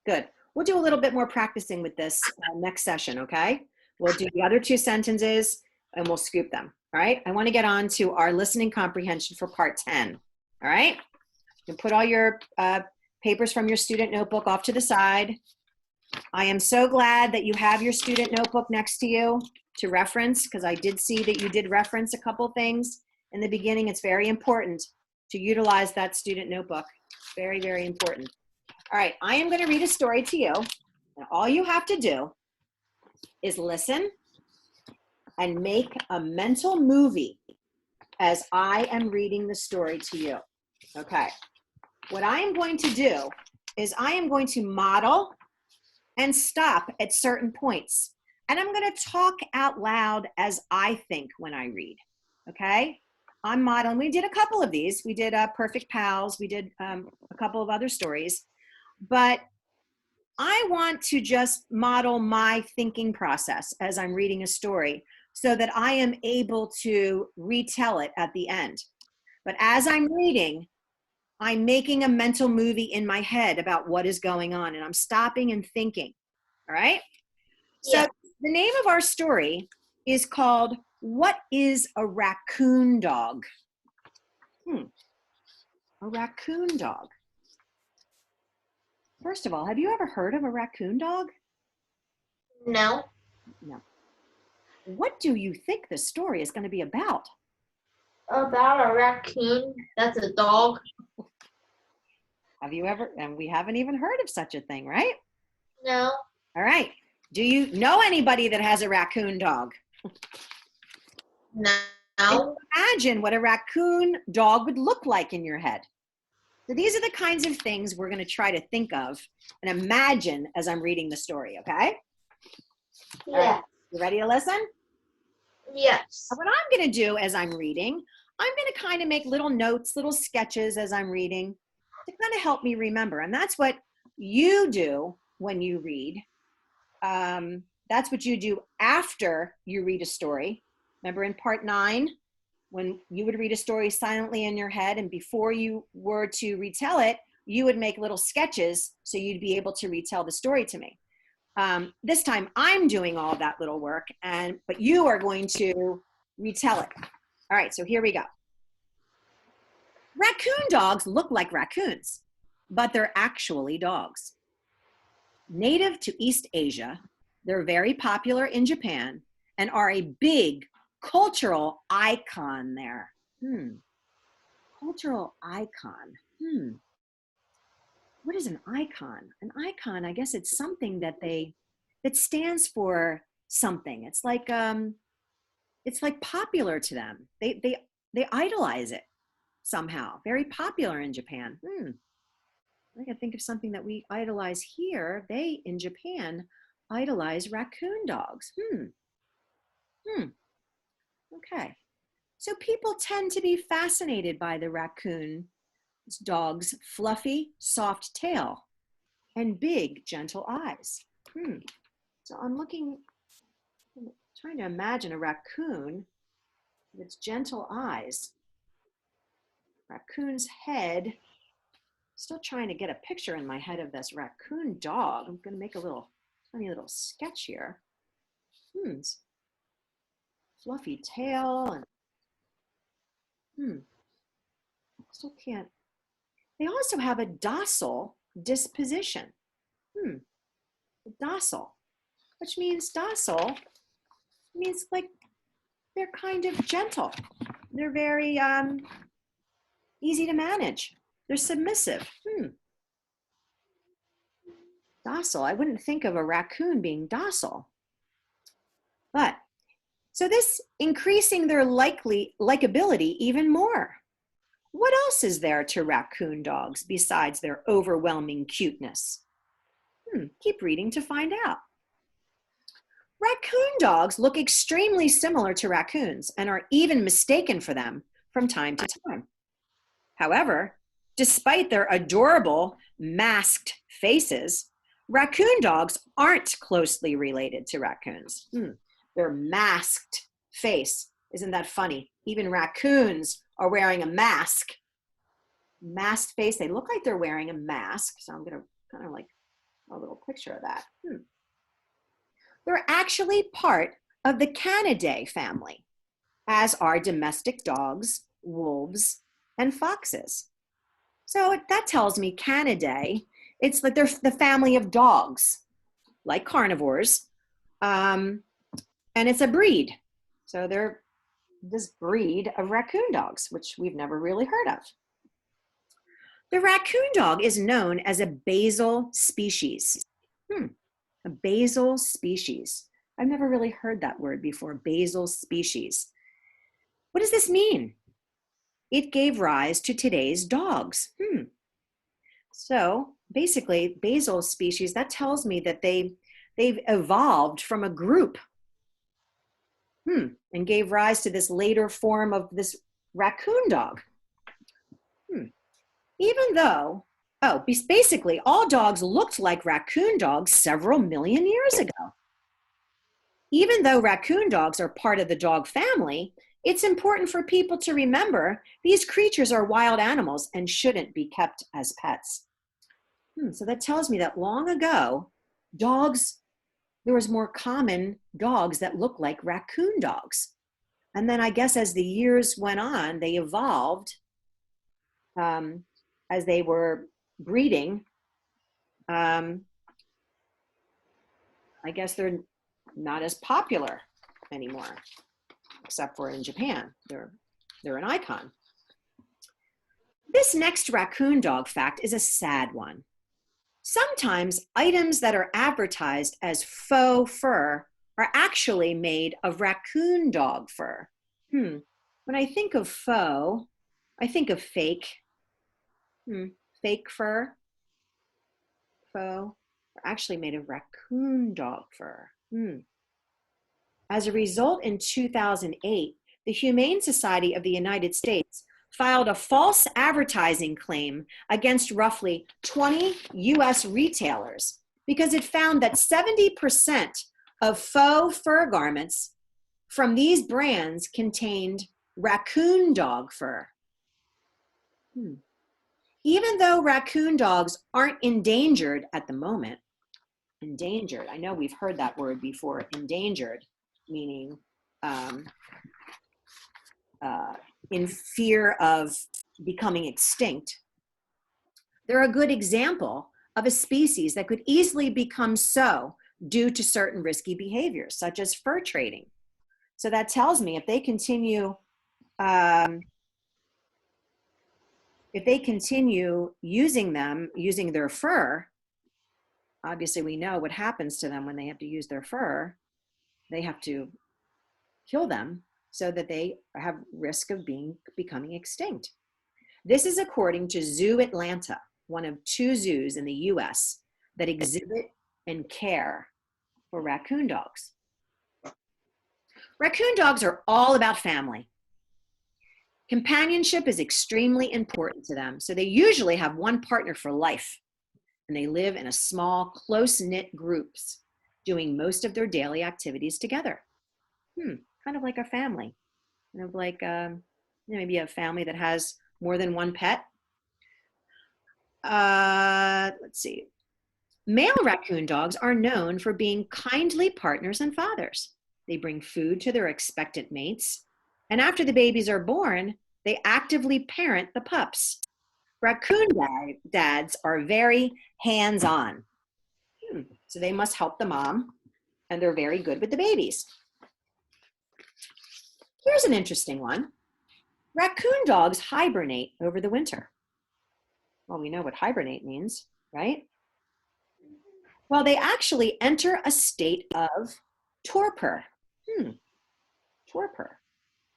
Good. We'll do a little bit more practicing with this next session, okay? We'll do the other 2 sentences and we'll scoop them, all right? I want to get on to our listening comprehension for part 10, all right? You can put all your papers from your student notebook off to the side. I am so glad that you have your student notebook next to you to reference, because I did see that you did reference a couple things in the beginning. It's very important to utilize that student notebook. Very, very important. All right, I am going to read a story to you. And all you have to do is listen and make a mental movie as I am reading the story to you. Okay. What I am going to do is I am going to model and stop at certain points. And I'm going to talk out loud as I think when I read. Okay? I'm modeling. We did a couple of these. We did Perfect Pals. We did a couple of other stories. But I want to just model my thinking process as I'm reading a story so that I am able to retell it at the end. But as I'm reading, I'm making a mental movie in my head about what is going on, and I'm stopping and thinking. All right? Yeah. So the name of our story is called What is a Raccoon Dog? A raccoon dog. First of all, have you ever heard of a raccoon dog? No. No. What do you think the story is going to be about? About a raccoon that's a dog. Have you ever, and we haven't even heard of such a thing, right? No. All right. Do you know anybody that has a raccoon dog? No. Imagine what a raccoon dog would look like in your head. So these are the kinds of things we're going to try to think of and imagine as I'm reading the story, okay? All Yeah. right. You ready to listen? Yes. What I'm going to do as I'm reading, I'm going to kind of make little notes, little sketches as I'm reading to kind of help me remember. And that's what you do when you read. That's what you do after you read a story. Remember in part 9, when you would read a story silently in your head, and before you were to retell it, you would make little sketches so you'd be able to retell the story to me. This time I'm doing all that little work, but you are going to retell it. All right, so here we go. Raccoon dogs look like raccoons, but they're actually dogs. Native to East Asia, they're very popular in Japan and are a big cultural icon there. Cultural icon. What is an icon? An icon, I guess it's something that stands for something. It's like popular to them. They idolize it somehow. Very popular in Japan. I can think of something that we idolize here. They in Japan idolize raccoon dogs. Okay. So people tend to be fascinated by the raccoon dog's fluffy, soft tail and big, gentle eyes. So I'm trying to imagine a raccoon with its gentle eyes. Raccoon's head. Still trying to get a picture in my head of this raccoon dog. I'm going to make a tiny little sketch here. Fluffy tail and still can't. They also have a docile disposition. Docile, which means docile means like they're kind of gentle. They're very easy to manage. They're submissive. Docile. I wouldn't think of a raccoon being docile. But, so this increasing their likability even more. What else is there to raccoon dogs besides their overwhelming cuteness? Keep reading to find out. Raccoon dogs look extremely similar to raccoons and are even mistaken for them from time to time. However, despite their adorable masked faces, raccoon dogs aren't closely related to raccoons. Their masked face. Isn't that funny? Even raccoons are wearing a mask. Masked face. They look like they're wearing a mask. So I'm going to kind of like a little picture of that. They're actually part of the Canidae family, as are domestic dogs, wolves, and foxes. So that tells me Canidae, it's like they're the family of dogs, like carnivores, and it's a breed. So they're this breed of raccoon dogs, which we've never really heard of. The raccoon dog is known as a basal species. A basal species. I've never really heard that word before, basal species. What does this mean? It gave rise to today's dogs. So basically, basal species, that tells me that they've evolved from a group and gave rise to this later form of this raccoon dog. Even though, basically all dogs looked like raccoon dogs several million years ago. Even though raccoon dogs are part of the dog family, it's important for people to remember these creatures are wild animals and shouldn't be kept as pets. So that tells me that long ago, there was more common dogs that looked like raccoon dogs. And then I guess as the years went on, they evolved as they were breeding. I guess they're not as popular anymore, except for in Japan. They're an icon. This next raccoon dog fact is a sad one. Sometimes items that are advertised as faux fur are actually made of raccoon dog fur. When I think of faux, I think of fake. Fake fur. Faux are actually made of raccoon dog fur. As a result, in 2008, the Humane Society of the United States filed a false advertising claim against roughly 20 US retailers because it found that 70% of faux fur garments from these brands contained raccoon dog fur. Even though raccoon dogs aren't endangered at the moment, endangered, I know we've heard that word before, endangered, meaning in fear of becoming extinct. They're a good example of a species that could easily become so due to certain risky behaviors, such as fur trading. So that tells me if they continue using their fur, obviously we know what happens to them when they have to use their fur. They have to kill them so that they have risk of becoming extinct. This is according to Zoo Atlanta, one of 2 zoos in the US that exhibit and care for raccoon dogs. Raccoon dogs are all about family. Companionship is extremely important to them, so they usually have one partner for life, and they live in a small, close-knit groups, doing most of their daily activities together. Kind of like a family, kind of like maybe a family that has more than one pet. Let's see. Male raccoon dogs are known for being kindly partners and fathers. They bring food to their expectant mates, and after the babies are born, they actively parent the pups. Raccoon dads are very hands-on. So they must help the mom, and they're very good with the babies. Here's an interesting one. Raccoon dogs hibernate over the winter. Well, we know what hibernate means, right? Well, they actually enter a state of torpor. Torpor.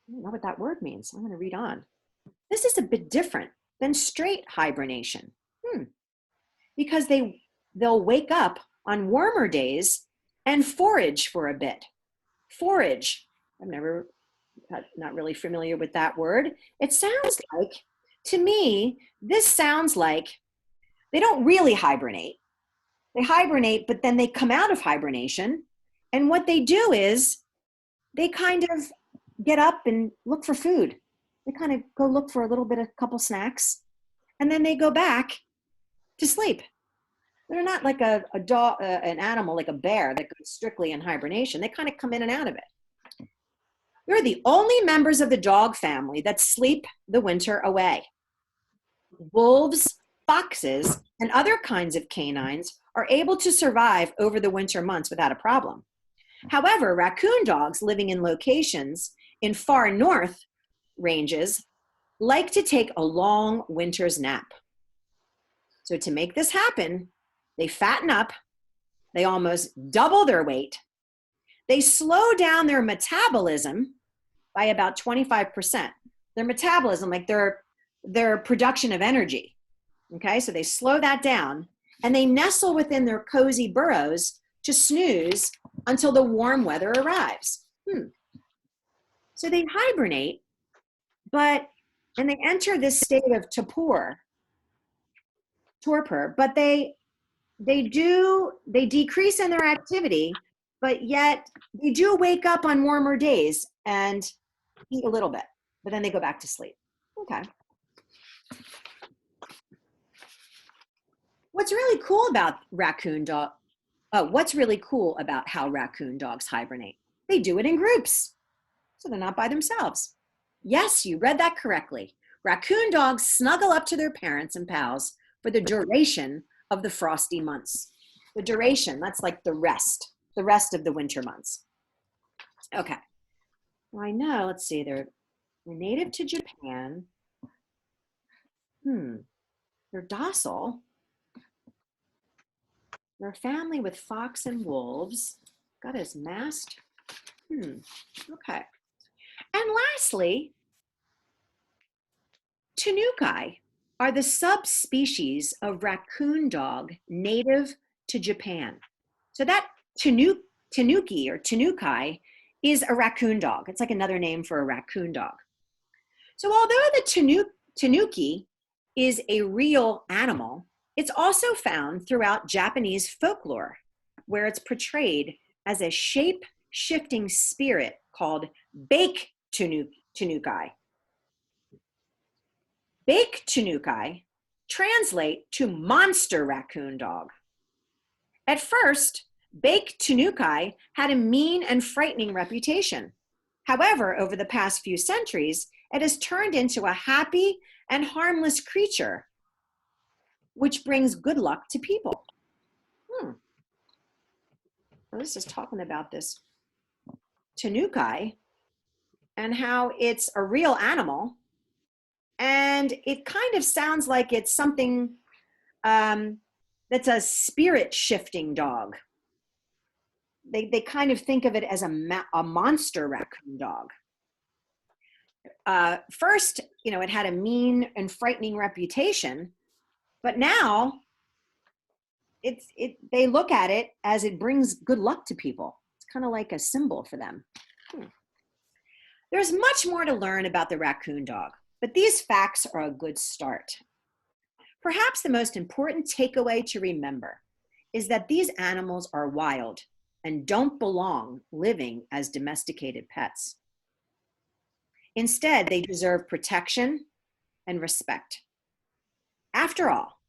I don't know what that word means. I'm going to read on. This is a bit different than straight hibernation. Because they'll wake up on warmer days and forage for a bit. Forage. Not really familiar with that word. It sounds like, to me, this sounds like they don't really hibernate. They hibernate, but then they come out of hibernation. And what they do is they kind of get up and look for food. They kind of go look for a couple snacks, and then they go back to sleep. They're not like a dog, an animal like a bear that goes strictly in hibernation. They kind of come in and out of it. They're the only members of the dog family that sleep the winter away. Wolves, foxes, and other kinds of canines are able to survive over the winter months without a problem. However, raccoon dogs living in locations in far north ranges like to take a long winter's nap. So to make this happen, they fatten up, they almost double their weight, they slow down their metabolism by about 25%. Their metabolism, like their production of energy. Okay, so they slow that down and they nestle within their cozy burrows to snooze until the warm weather arrives. So they hibernate, and they enter this state of torpor, but they decrease in their activity, but yet they do wake up on warmer days and eat a little bit, but then they go back to sleep. Okay. What's really cool about how raccoon dogs hibernate? They do it in groups, so they're not by themselves. Yes, you read that correctly. Raccoon dogs snuggle up to their parents and pals for the duration of the frosty months. The duration, that's like the rest of the winter months. Okay. Well, I know, let's see, they're native to Japan. They're docile. They're a family with fox and wolves. Got his mast. Okay. And lastly, Tanuki are the subspecies of raccoon dog native to Japan. So that Tanuki or Tanuki is a raccoon dog. It's like another name for a raccoon dog. So although the Tanuki is a real animal, it's also found throughout Japanese folklore, where it's portrayed as a shape-shifting spirit called Bake Tanuki. Bake Tanuki translate to monster raccoon dog. At first, Bake Tanuki had a mean and frightening reputation. However, over the past few centuries, it has turned into a happy and harmless creature, which brings good luck to people. Well, this is talking about this Tanuki and how it's a real animal, and it kind of sounds like it's something that's a spirit-shifting dog. They kind of think of it as a monster raccoon dog. First, it had a mean and frightening reputation, but now they look at it as it brings good luck to people. It's kind of like a symbol for them. There's much more to learn about the raccoon dog, but these facts are a good start. Perhaps the most important takeaway to remember is that these animals are wild and don't belong living as domesticated pets. Instead, they deserve protection and respect. After all,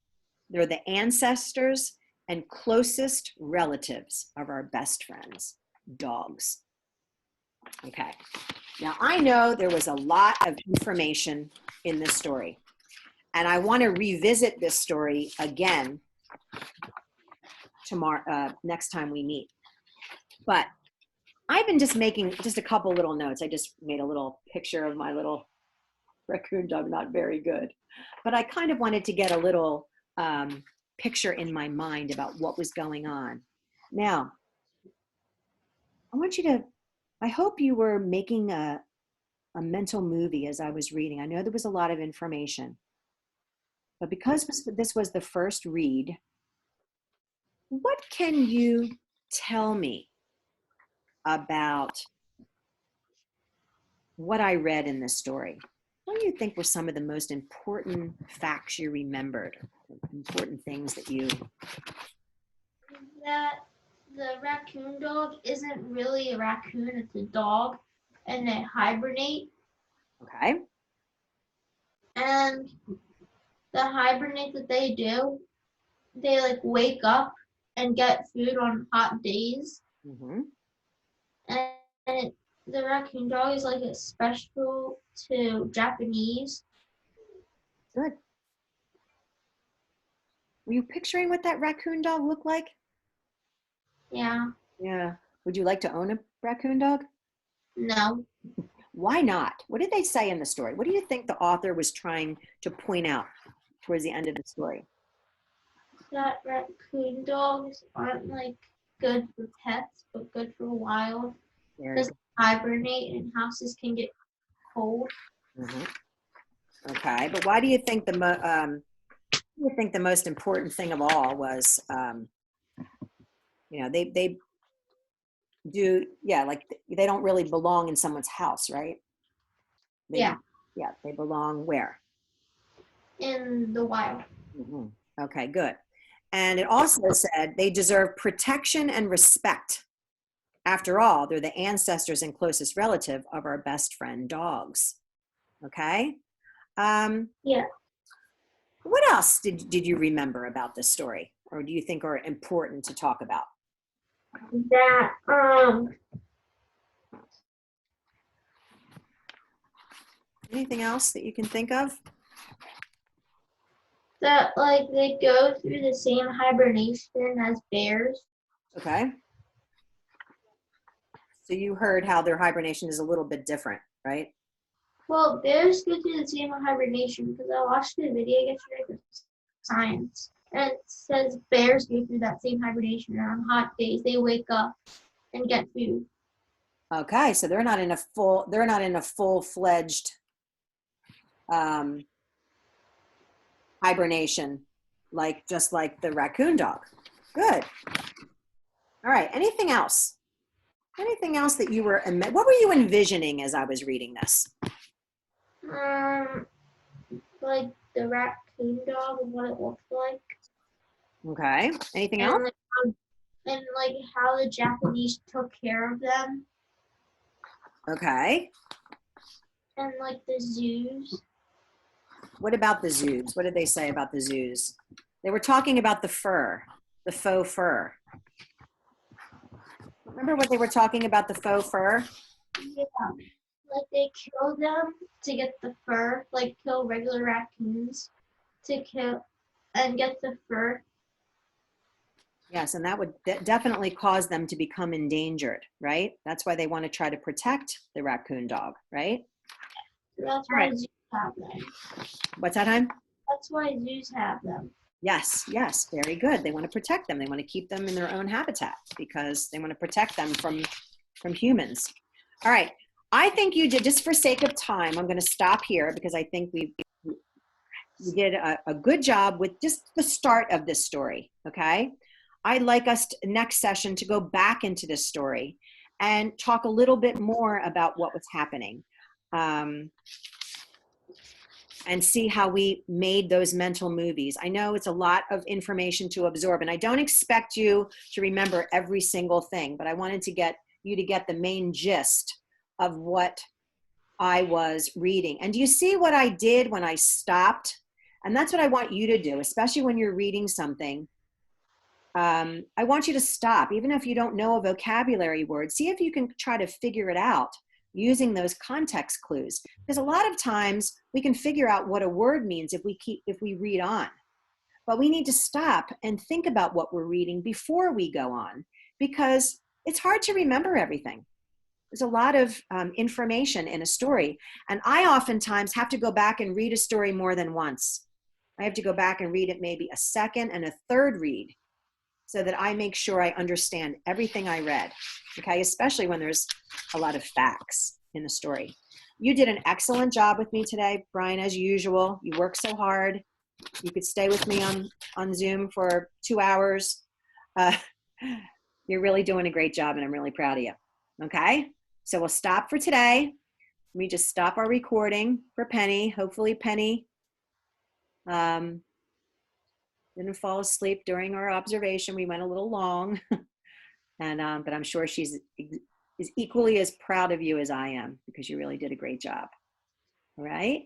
they're the ancestors and closest relatives of our best friends, dogs. Okay, now I know there was a lot of information in this story, and I want to revisit this story again tomorrow, next time we meet. But I've been just making just a couple little notes. I just made a little picture of my little raccoon dog, not very good. But I kind of wanted to get a little picture in my mind about what was going on. Now, I hope you were making a mental movie as I was reading. I know there was a lot of information. But because this was the first read, what can you tell me about what I read in this story? What do you think were some of the most important facts you remembered, important things that you... That the raccoon dog isn't really a raccoon, it's a dog, and they hibernate. Okay. And the hibernate that they do, they like wake up and get food on hot days. Mm-hmm. And the raccoon dog is like a special to Japanese. Good. Were you picturing what that raccoon dog looked like? Yeah. Yeah. Would you like to own a raccoon dog? No. Why not? What did they say in the story? What do you think the author was trying to point out towards the end of the story? that raccoon dogs aren't like good for pets, but good for wild Very because good. they hibernate and houses can get cold. Mhm. Okay, but why do you think you think the most important thing of all was, they do, yeah, like they don't really belong in someone's house, right? They, Yeah, yeah, they belong where? in the wild. Mhm. Okay, good. And it also said they deserve protection and respect. After all, they're the ancestors and closest relative of our best friend dogs. Okay. Um, Yeah, what else did you remember about this story, or do you think are important to talk about? that Anything else that you can think of? that like they go through the same hibernation as bears. Okay. So you heard how their hibernation is a little bit different, right? Well, bears go through the same hibernation because I watched the video yesterday for science. And it says bears go through that same hibernation. And on hot days, they wake up and get food. Okay, so they're not in a full-fledged um, hibernation, just like the raccoon dog. Good. All right. Anything else? Anything else that what were you envisioning as I was reading this? Um, like the raccoon dog and what it looks like, Okay. Anything else? and like how the Japanese took care of them, Okay. and like the zoos. What about the zoos? What did they say about the zoos? They were talking about the fur, the faux fur. Remember what they were talking about, the faux fur? Yeah, like they kill them to get the fur, like kill regular raccoons to kill and get the fur. Yes, and that would definitely cause them to become endangered, right? That's why they want to try to protect the raccoon dog, right? So that's All why right. zoos have them. What's that, hon? That's why zoos have them. Yes, yes, very good. They want to protect them. They want to keep them in their own habitat because they want to protect them from humans. All right. I think you did, just for sake of time, I'm going to stop here because I think we did a good job with just the start of this story. Okay. I'd like us next session to go back into this story and talk a little bit more about what was happening. And see how we made those mental movies. I know it's a lot of information to absorb, and I don't expect you to remember every single thing, but I wanted to get you to get the main gist of what I was reading. And do you see what I did when I stopped? And that's what I want you to do, especially when you're reading something. I want you to stop, even if you don't know a vocabulary word, see if you can try to figure it out using those context clues. Because a lot of times we can figure out what a word means if we read on. But we need to stop and think about what we're reading before we go on, because it's hard to remember everything. There's a lot of information in a story. And I oftentimes have to go back and read a story more than once. I have to go back and read it maybe a second and a third read so that I make sure I understand everything I read, okay? Especially when there's a lot of facts in the story. You did an excellent job with me today, Brian, as usual. You work so hard. You could stay with me on Zoom for 2 hours. You're really doing a great job, and I'm really proud of you, okay? So we'll stop for today. Let me just stop our recording for Penny. Hopefully Penny didn't fall asleep during our observation. We went a little long, and but I'm sure she's is equally as proud of you as I am because you really did a great job. All right.